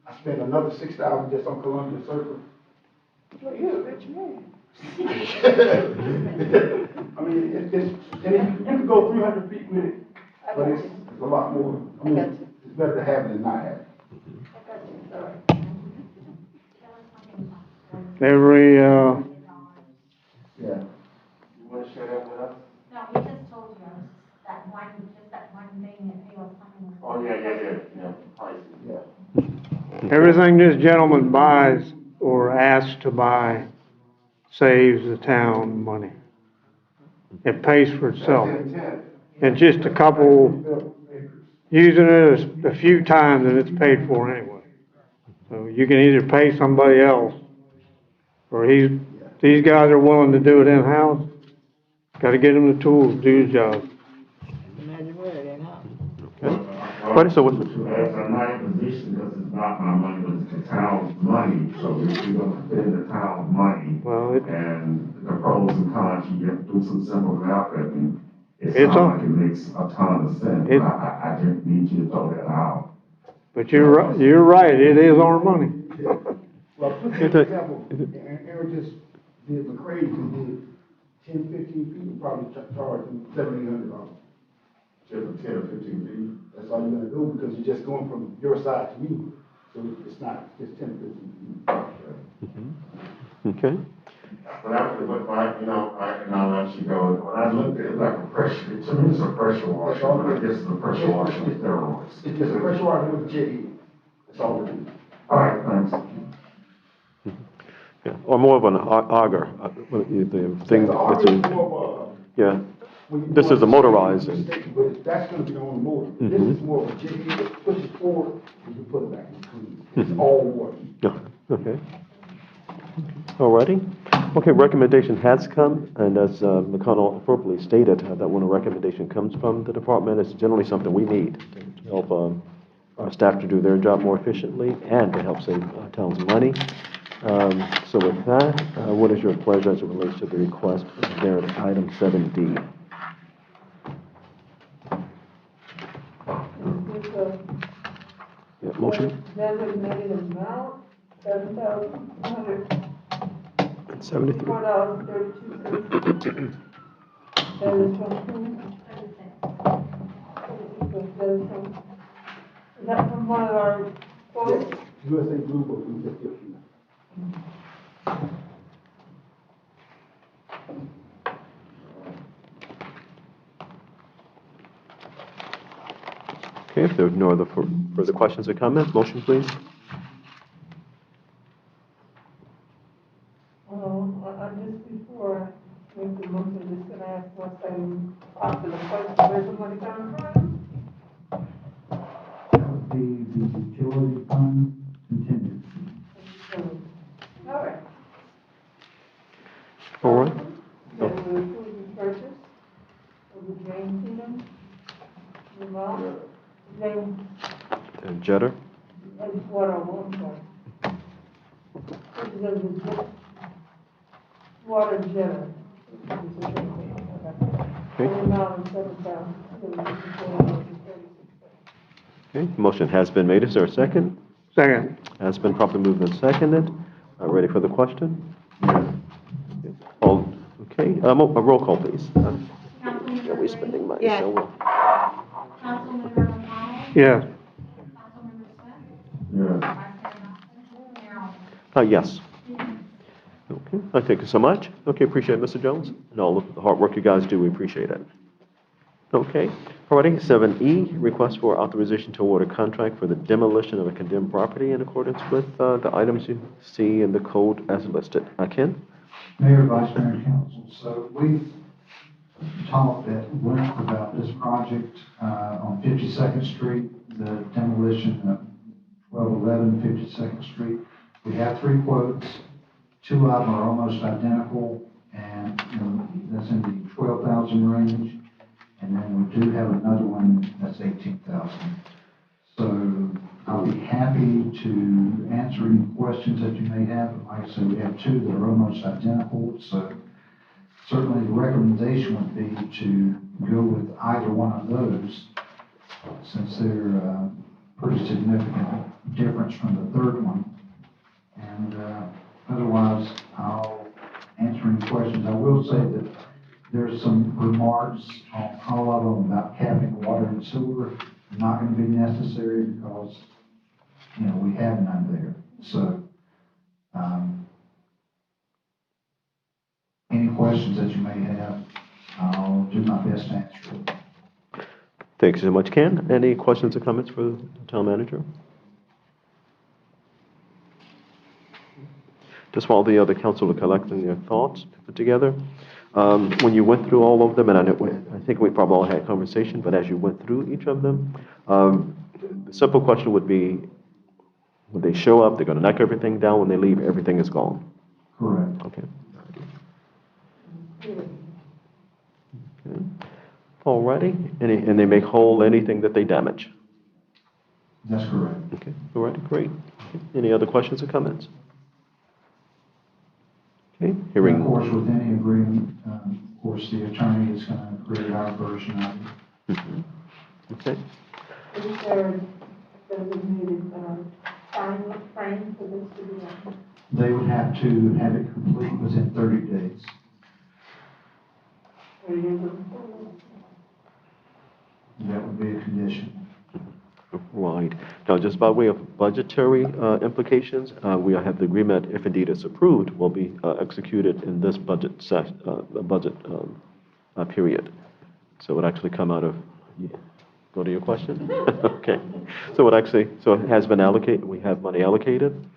I spent another 6,000 just on Columbia Circle. Well, you're a rich man. I mean, you can go 300 feet with it, but it's a lot more, I mean, it's better to have it than not have it. I got you, sorry. Every, Yeah. You want to share that with us? No, he just told you, that one thing that he was talking about. Oh, yeah, prices. Yeah. everything this gentleman buys or asks to buy saves the town money. It pays for itself. And just a couple, using it a few times and it's paid for anyway. So you can either pay somebody else, or these guys are willing to do it in-house. Gotta get them the tools to do the job. The magic word in-house. Right, so what- That's a nice position because it's not my money, but it's the town's money. So if you're gonna spend the town's money, Well, and the pros and cons, you have to do some simple math, and it It's sounds a- like it makes a ton of sense. It- I just need you to throw that out. but you're right, it is our money. Well, put It's an a- example, Aaron just did McCray, who did 10, 15 people, probably charge them $700, $800. Just a 10 or 15 feet. That's all you're gonna do, because you're just going from your side to me, so it's not, it's 10, 15 feet. Okay. But after, and I'll let you go, when I looked at it like a pressure, to me it's a pressure washer, but I guess it's a pressure washer with steroids. It's just a pressure washer with a jet head, that's all it is. All right, thanks. Yeah, or more of an auger, the thing The that's auger in, is more of yeah. when you This go is a to motorized. But that's gonna be on the motor. This is more of a jet head that pushes forward, and you put it back in clean. It's all water. Yeah, okay. All righty. Okay, recommendation has come, and as McConnell appropriately stated, that when a recommendation comes from the department, it's generally something we need to help our staff to do their job more efficiently and to help save town's money. So with that, what is your pleasure as it relates to the request there at item 7D? Is this a Yeah, motion? designated amount, $7,104.32? 73. That is from whom? Is that from one of our folks? Yes, USA Blue Book, we just get you. Okay, if there are no other further questions or comments, motion please. Just before I make the motion, just gonna ask one thing, popular question, where's the money coming from? That would be the utility fund contingency. All right. All right. That will include the purchase of the drain cleaner, the amount, drain, And Jetter? and water, I'm sorry. Purchase of the water jetter. Okay. The amount of $7,000. Okay, motion has been made. Is there a second? Second. Has been properly moved and seconded. Ready for the question? All, okay, a roll call, please. Councilmember Are we spending money? Yes. So we'll- Councilmember McConnell? Yes. Yes. Okay, thank you so much. Okay, appreciate it, Mr. Jones, and all of the hard work you guys do, we appreciate it. Okay, alrighty, 7E, request for authorization to award a contract for the demolition of a condemned property in accordance with the items you see in the code as listed. Ken? Mayor, Vice Mayor, and Council, so we've talked at length about this project on 52nd Street, the demolition of 1211 52nd Street. We have 3 quotes. 2 of them are almost identical, and that's in the 12,000 range. And then we do have another one that's 18,000. So I'll be happy to answer any questions that you may have. Like I said, we have 2 that are almost identical. So certainly the recommendation would be to go with either one of those, since they're pretty significant difference from the third one. And otherwise, I'll answer any questions. I will say that there's some remarks on all of them about capping water and sewer. Not going to be necessary because, we have none there. So, any questions that you may have, I'll do my best to answer them. Thanks so much, Ken. Any questions or comments for the town manager? Just while the other council are collecting their thoughts to put together, when you went through all of them, and I think we probably all had a conversation, but as you went through each of them, the simple question would be, when they show up, they're going to knock everything down. When they leave, everything is gone. Correct. Okay. Alrighty. And they make whole anything that they damage. That's correct. Okay. Alrighty. Great. Okay. Any other questions or comments? Okay. Hearing. Of course, with any agreement, of course, the attorney is going to create our version of it. Mm-hmm. Okay. Is there a designated time frame for this to be done? They would have to have it complete within 30 days. That would be a condition. Right. Now, just by way of budgetary implications, we have the agreement, if indeed it's approved, will be executed in this budget period. So it would actually come out of, go to your question? Okay. So it has been allocated, we have money allocated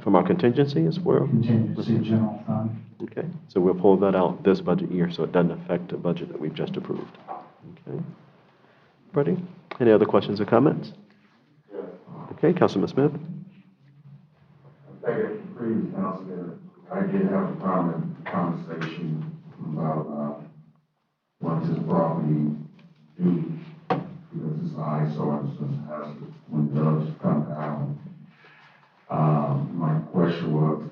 from our contingency as well? Contingency general fund. Okay. So we'll pull that out this budget year so it doesn't affect the budget that we've just approved. Okay. Ready? Any other questions or comments? Okay, Councilman Smith. Thank you, previous councilman. I did have a conversation about what this property do, because it's an eyesore, it's a hazard when drugs come down. My question was,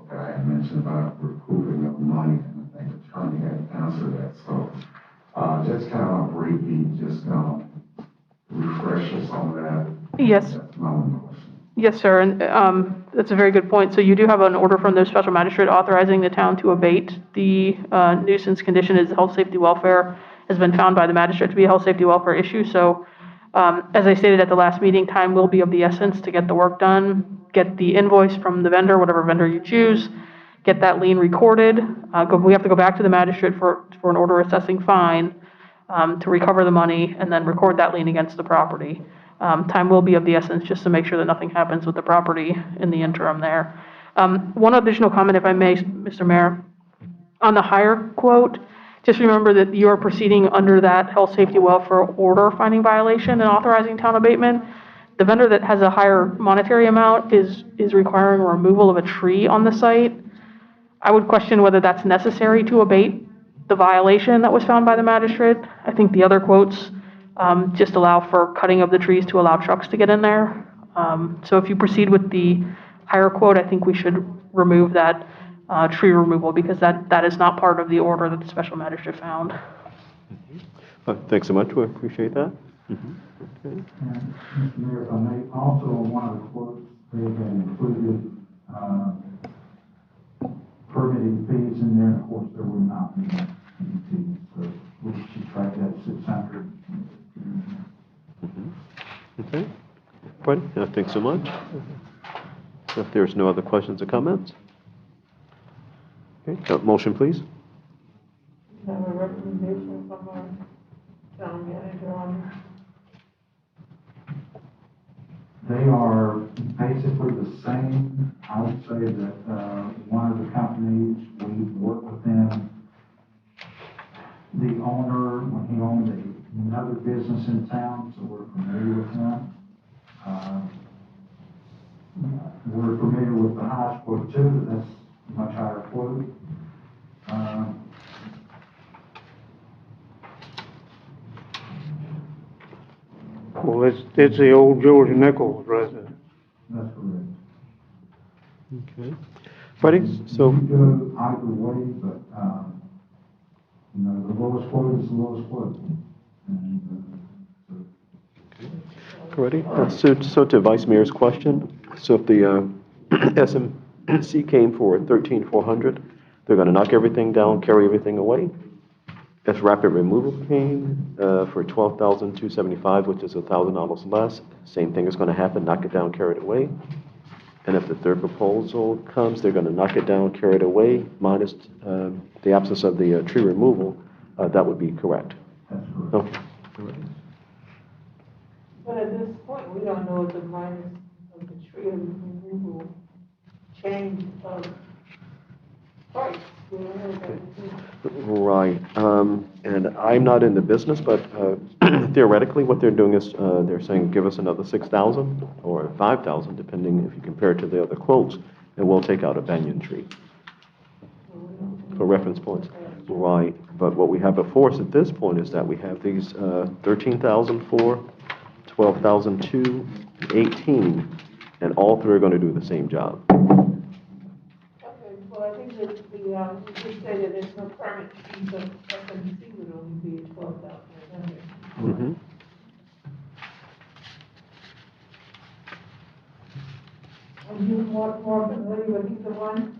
okay, I had mentioned about recouping of money, and I think the attorney had answered that. So just kind of briefly, just kind of refresh us on that. Yes. That's my only question. Yes, sir, and that's a very good point. So you do have an order from the special magistrate authorizing the town to abate the nuisance condition as health, safety, welfare has been found by the magistrate to be a health, safety, welfare issue. So as I stated at the last meeting, time will be of the essence to get the work done, get the invoice from the vendor, whatever vendor you choose, get that lien recorded. We have to go back to the magistrate for an order assessing fine to recover the money and then record that lien against the property. Time will be of the essence just to make sure that nothing happens with the property in the interim there. One additional comment, if I may, Mr. Mayor. On the hire quote, just remember that you are proceeding under that health, safety, welfare order finding violation and authorizing town abatement. The vendor that has a higher monetary amount is requiring removal of a tree on the site. I would question whether that's necessary to abate the violation that was found by the magistrate. I think the other quotes just allow for cutting of the trees to allow trucks to get in there. So if you proceed with the higher quote, I think we should remove that tree removal because that is not part of the order that the special magistrate found. Thanks so much. We appreciate that. Okay. Mr. Mayor, if I may, also one of the quotes, they had included permitting fees in there, and of course there were not any fees, so we should track that 600. Okay. Right. Thanks so much. If there's no other questions or comments? Okay, motion, please. Have a recommendation from our town manager on They are basically the same. I would say that, one of the companies, we work with them. The owner, when he owned another business in town, so we're familiar with him. We're familiar with the highest quote too, but that's a much higher quote. Well, it's the old Georgia Nichols resident. That's correct. Okay. Freddie, so, You can go either way, but, the lowest quote is the lowest quote. And, Ready? So to Vice Mayor's question, so if the SMC came for 13,400, they're going to knock everything down, carry everything away. If rapid removal came for 12,275, which is $1,000 less, same thing is going to happen, knock it down, carry it away. And if the third proposal comes, they're going to knock it down, carry it away, minus the absence of the tree removal. That would be correct. that's correct. Okay. But at this point, we don't know if the minus of the tree removal change of price. We don't know that. Right, and I'm not in the business, but theoretically, what they're doing is, they're saying, give us another 6,000 or 5,000, depending if you compare it to the other quotes, and we'll take out a banyan tree for reference points. Right, but what we have before us at this point is that we have these 13,004, 12,002, 18, and all three are going to do the same job. Okay, well, I think that we just say that there's no permit fee, so FMC would only be 12,000. Mm-hmm. Are you more familiar with either one?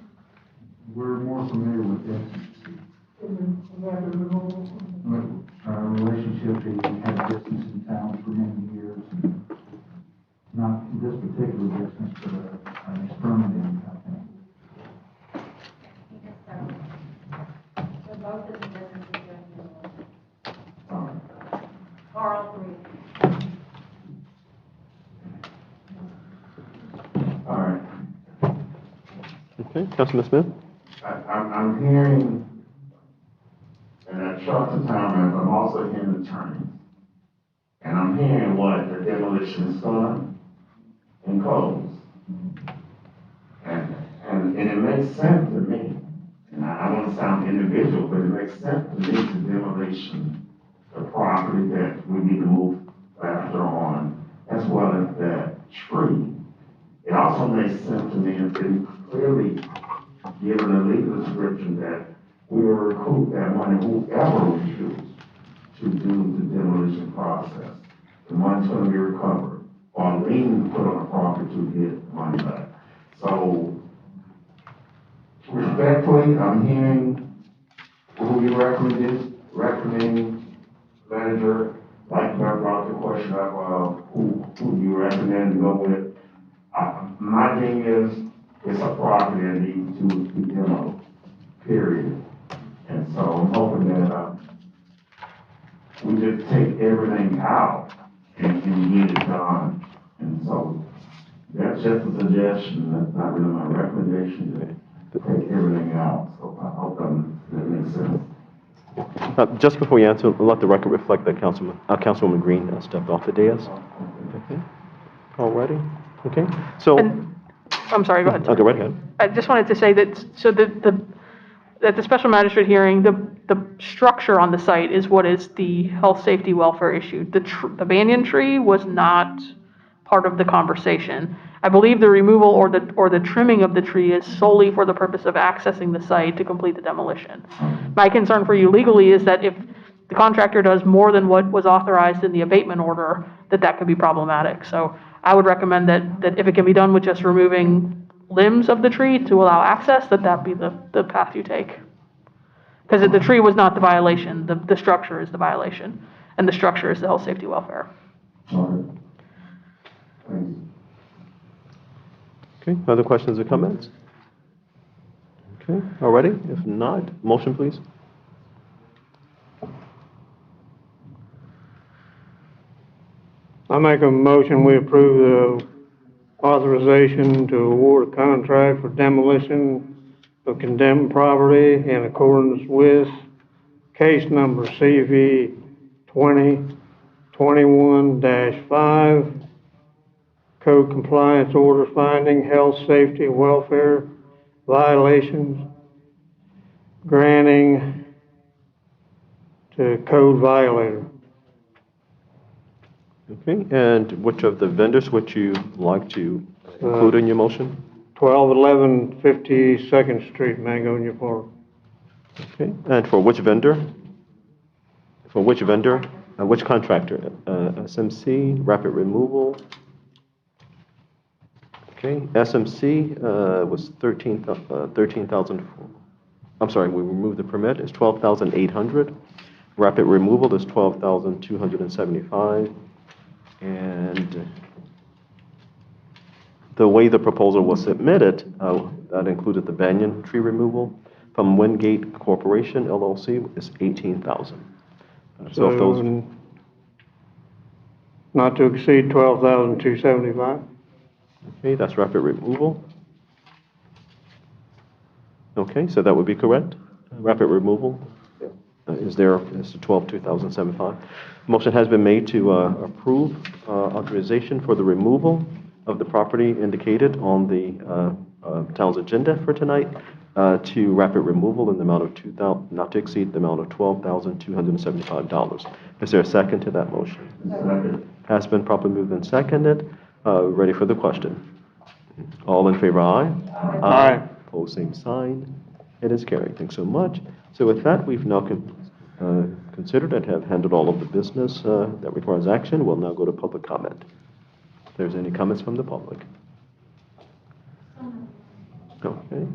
We're more familiar with this Rapid removal? relationship. They had business in town for many years. Not this particular business, but an exterminating company. So both of the businesses are in the Sorry. or all three. All right. Okay, Councilman Smith? I'm hearing, and I trust the town manager, I'm also hearing attorneys. And I'm hearing what the demolition is done and closed. And it makes sense to me, and I don't want to sound individual, but it makes sense to me to demolition, the property that we need to move faster on, as well as that tree. It also makes sense to me if they clearly given a legal description that we will recoup that money, whoever we choose to do the demolition process. The money's gonna be recovered, or lien put on the property to get the money back. So respectfully, I'm hearing who you recommending manager, like I brought the question up, who you recommend to go with. My thing is, it's a property that needs to be demoed, period. And so I'm hoping that, we just take everything out and get it done. And so that's just a suggestion, that's not really my recommendation, to take everything out. So I hope that makes sense. Just before you answer, let the record reflect that Councilwoman Green stepped off the dais. Okay. All righty. Okay. So, I'm sorry, go ahead. go right ahead. I just wanted to say that, so at the special magistrate hearing, the structure on the site is what is the health, safety, welfare issue. The banyan tree was not part of the conversation. I believe the removal or the trimming of the tree is solely for the purpose of accessing the site to complete the demolition. My concern for you legally is that if the contractor does more than what was authorized in the abatement order, that could be problematic. So I would recommend that if it can be done with just removing limbs of the tree to allow access, that be the path you take. Because the tree was not the violation, the structure is the violation, and the structure is the health, safety, welfare. Okay. Thanks. Okay, other questions or comments? Okay, all righty. If not, motion, please. I make a motion, we approve the authorization to award a contract for demolition of condemned property in accordance with case number CV 2021-5, code compliance order finding health, safety, welfare violations, granting to code violator. Okay, and which of the vendors would you like to include in your motion? 1211 52nd Street, Mangonia Park. Okay, and for which vendor? For which vendor? Which contractor? SMC, Rapid Removal. Okay, SMC was 13,000. I'm sorry, we removed the permit. It's 12,800. Rapid Removal is 12,275. And the way the proposal was submitted, that included the banyan tree removal from Wingate Corporation LLC is 18,000. So if those, Not to exceed 12,275. okay, that's rapid removal. Okay, so that would be correct. Rapid removal is 12,275. Motion has been made to approve authorization for the removal of the property indicated on the town's agenda for tonight to rapid removal in the amount of not to exceed the amount of $12,275. Is there a second to that motion? Second. Has been properly moved and seconded. Ready for the question? All in favor, aye? Aye. Opposed, same sign. It is carried. Thanks so much. So with that, we've now considered and have handled all of the business that requires action. We'll now go to public comment. If there's any comments from the public. Okay.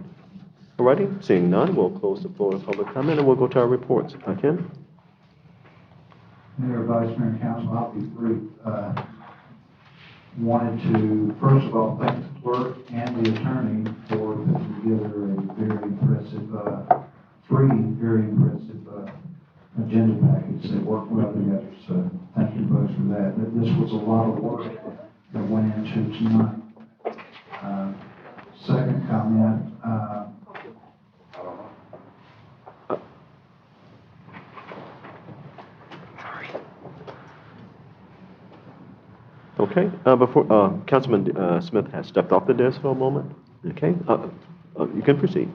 Alrighty, seeing none, we'll close the floor to public comment and we'll go to our reports. Ken? Mayor, Vice Mayor, and Council, I'll be brief. Wanted to, first of all, thank the clerk and the attorney for putting together a very impressive, very impressive agenda package. They worked well together, so thank you both for that. This was a lot of work that went into tonight. Second comment, Okay, before, Councilman Smith has stepped off the desk for a moment. Okay, you can proceed.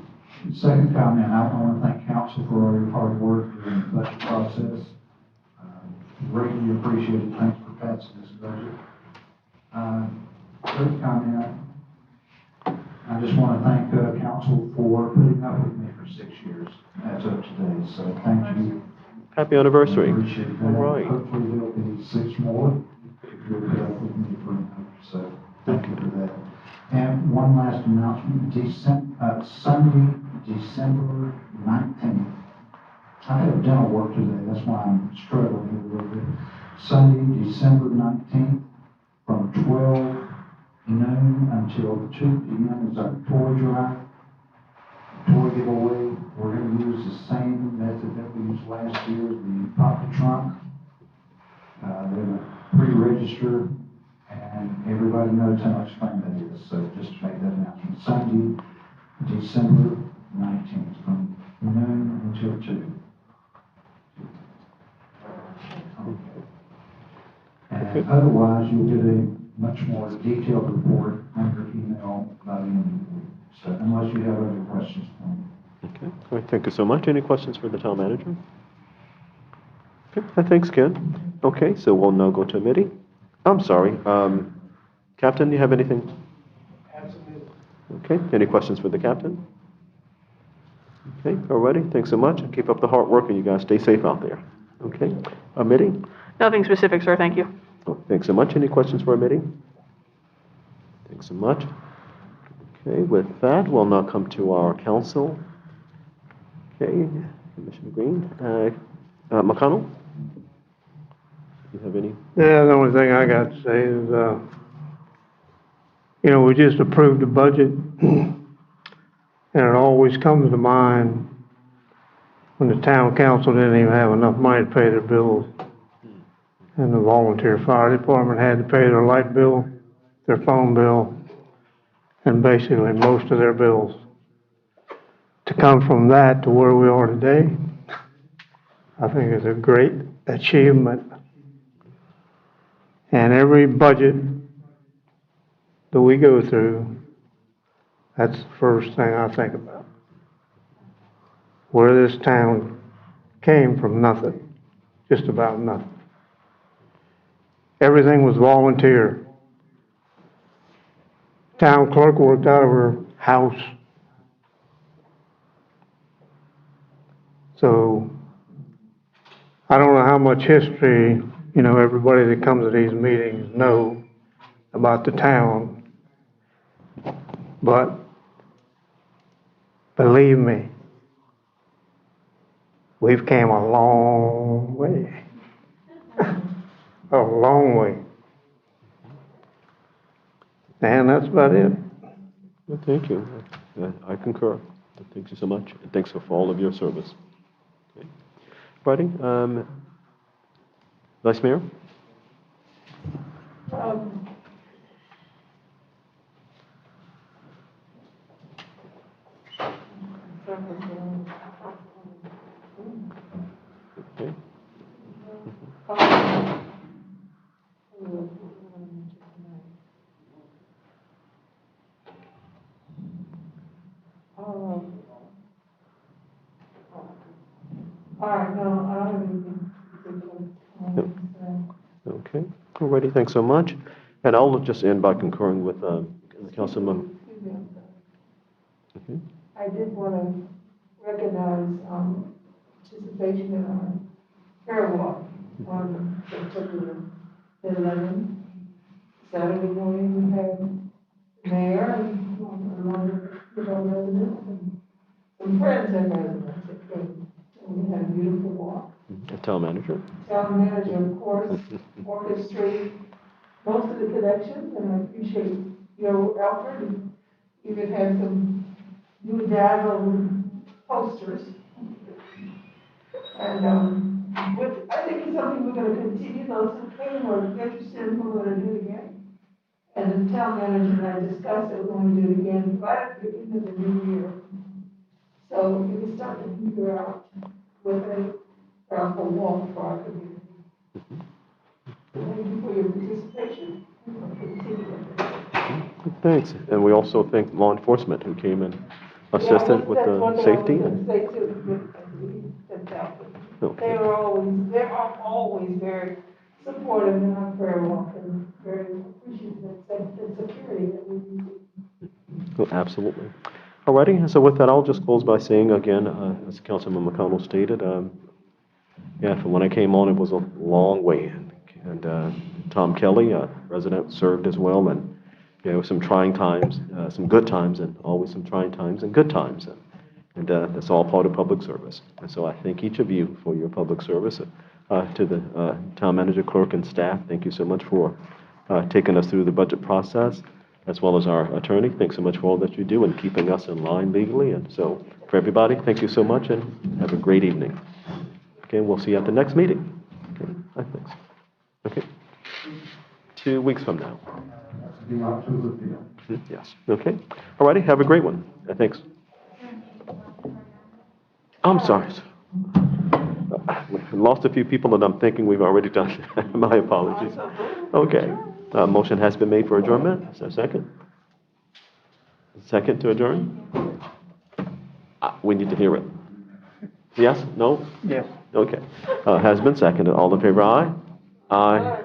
second comment, I want to thank council for all your hard work during the budget process. Greatly appreciated. Thanks for passing this budget. Third comment, I just want to thank council for putting up with me for 6 years. That's up to date, so thank you. Happy anniversary. Appreciate that. All right. Hopefully there'll be 6 more if you'll put up with me for enough, so thank you for that. And one last announcement, Sunday, December 19th. I have dental work today, that's why I'm struggling here a little bit. Sunday, December 19th, from 12 noon until 2 p.m. is our toy drive, toy giveaway. We're going to use the same method that we used last year, the Pop the Trunk. They're going to pre-register, and everybody knows how much fun that is, so just to make that announcement. Sunday, December 19th, from noon until 2. And otherwise, you'll get a much more detailed report on your email by the end of the week. So unless you have other questions for me. Okay, all right, thank you so much. Any questions for the town manager? Okay, thanks, Ken. Okay, so we'll now go to committee. I'm sorry, Captain, do you have anything? Absolutely. Okay, any questions for the captain? Okay, all righty, thanks so much. Keep up the hard work and you guys stay safe out there. Okay, Mitty? Nothing specific, sir, thank you. Oh, thanks so much. Any questions for Mitty? Thanks so much. Okay, with that, we'll now come to our council. Okay, Commissioner Green. McConnell? Do you have any? Yeah, the only thing I got to say is, you know, we just approved the budget, and it always comes to mind when the town council didn't even have enough money to pay their bills. And the volunteer fire department had to pay their light bill, their phone bill, and basically most of their bills. To come from that to where we are today, I think is a great achievement. And every budget that we go through, that's the first thing I think about. Where this town came from nothing, just about nothing. Everything was volunteer. Town clerk worked out of her house. So, I don't know how much history, you know, everybody that comes to these meetings know about the town. But, believe me, we've came a long way. A long way. And that's about it. Well, thank you. I concur. Thank you so much, and thanks for all of your service. Okay. Righty, Vice Mayor? Okay. All right, no, I don't have anything particular. Okay, alrighty, thanks so much. And I'll just end by concurring with Councilman. Excuse me, I'm sorry. Okay. I did want to recognize participation in our prayer walk on September 11th. Saturday morning, we had the mayor and along with our residents and some friends and residents that came. And we had a beautiful walk. The town manager. Town manager, of course, orchestrated most of the connections, and I appreciate your effort. And even had some new dazzling posters. And I think it's something we're going to continue. Those who came were interested in, we're going to do it again. And the town manager and I discussed that we're going to do it again right at the beginning of the new year. So we can start to figure out with a walk for our community. Thank you for your participation. We'll continue. Thanks. And we also thank law enforcement who came and assisted with the safety. Okay. They are always very supportive in our prayer walk and very appreciative of the security that we receive. Oh, absolutely. Alrighty, so with that, I'll just close by saying again, as Councilman McConnell stated, yeah, from when I came on, it was a long way. And Tom Kelly, resident, served as well, and you know, some trying times, some good times, and always some trying times and good times. And that's all part of public service. And so I thank each of you for your public service. To the town manager, clerk, and staff, thank you so much for taking us through the budget process, as well as our attorney. Thanks so much for all that you do and keeping us in line legally. And so for everybody, thank you so much and have a great evening. Okay, we'll see you at the next meeting. Okay, thanks. Okay. 2 weeks from now. Yes. Okay. All righty. Have a great one. Thanks. I'm sorry. We lost a few people, and I'm thinking we've already done. My apologies. Okay. Motion has been made for adjournment. Is there a second? Second to adjourn? We need to hear it. Yes? No? Yes. Okay. Has been seconded. All in favor, aye? Aye.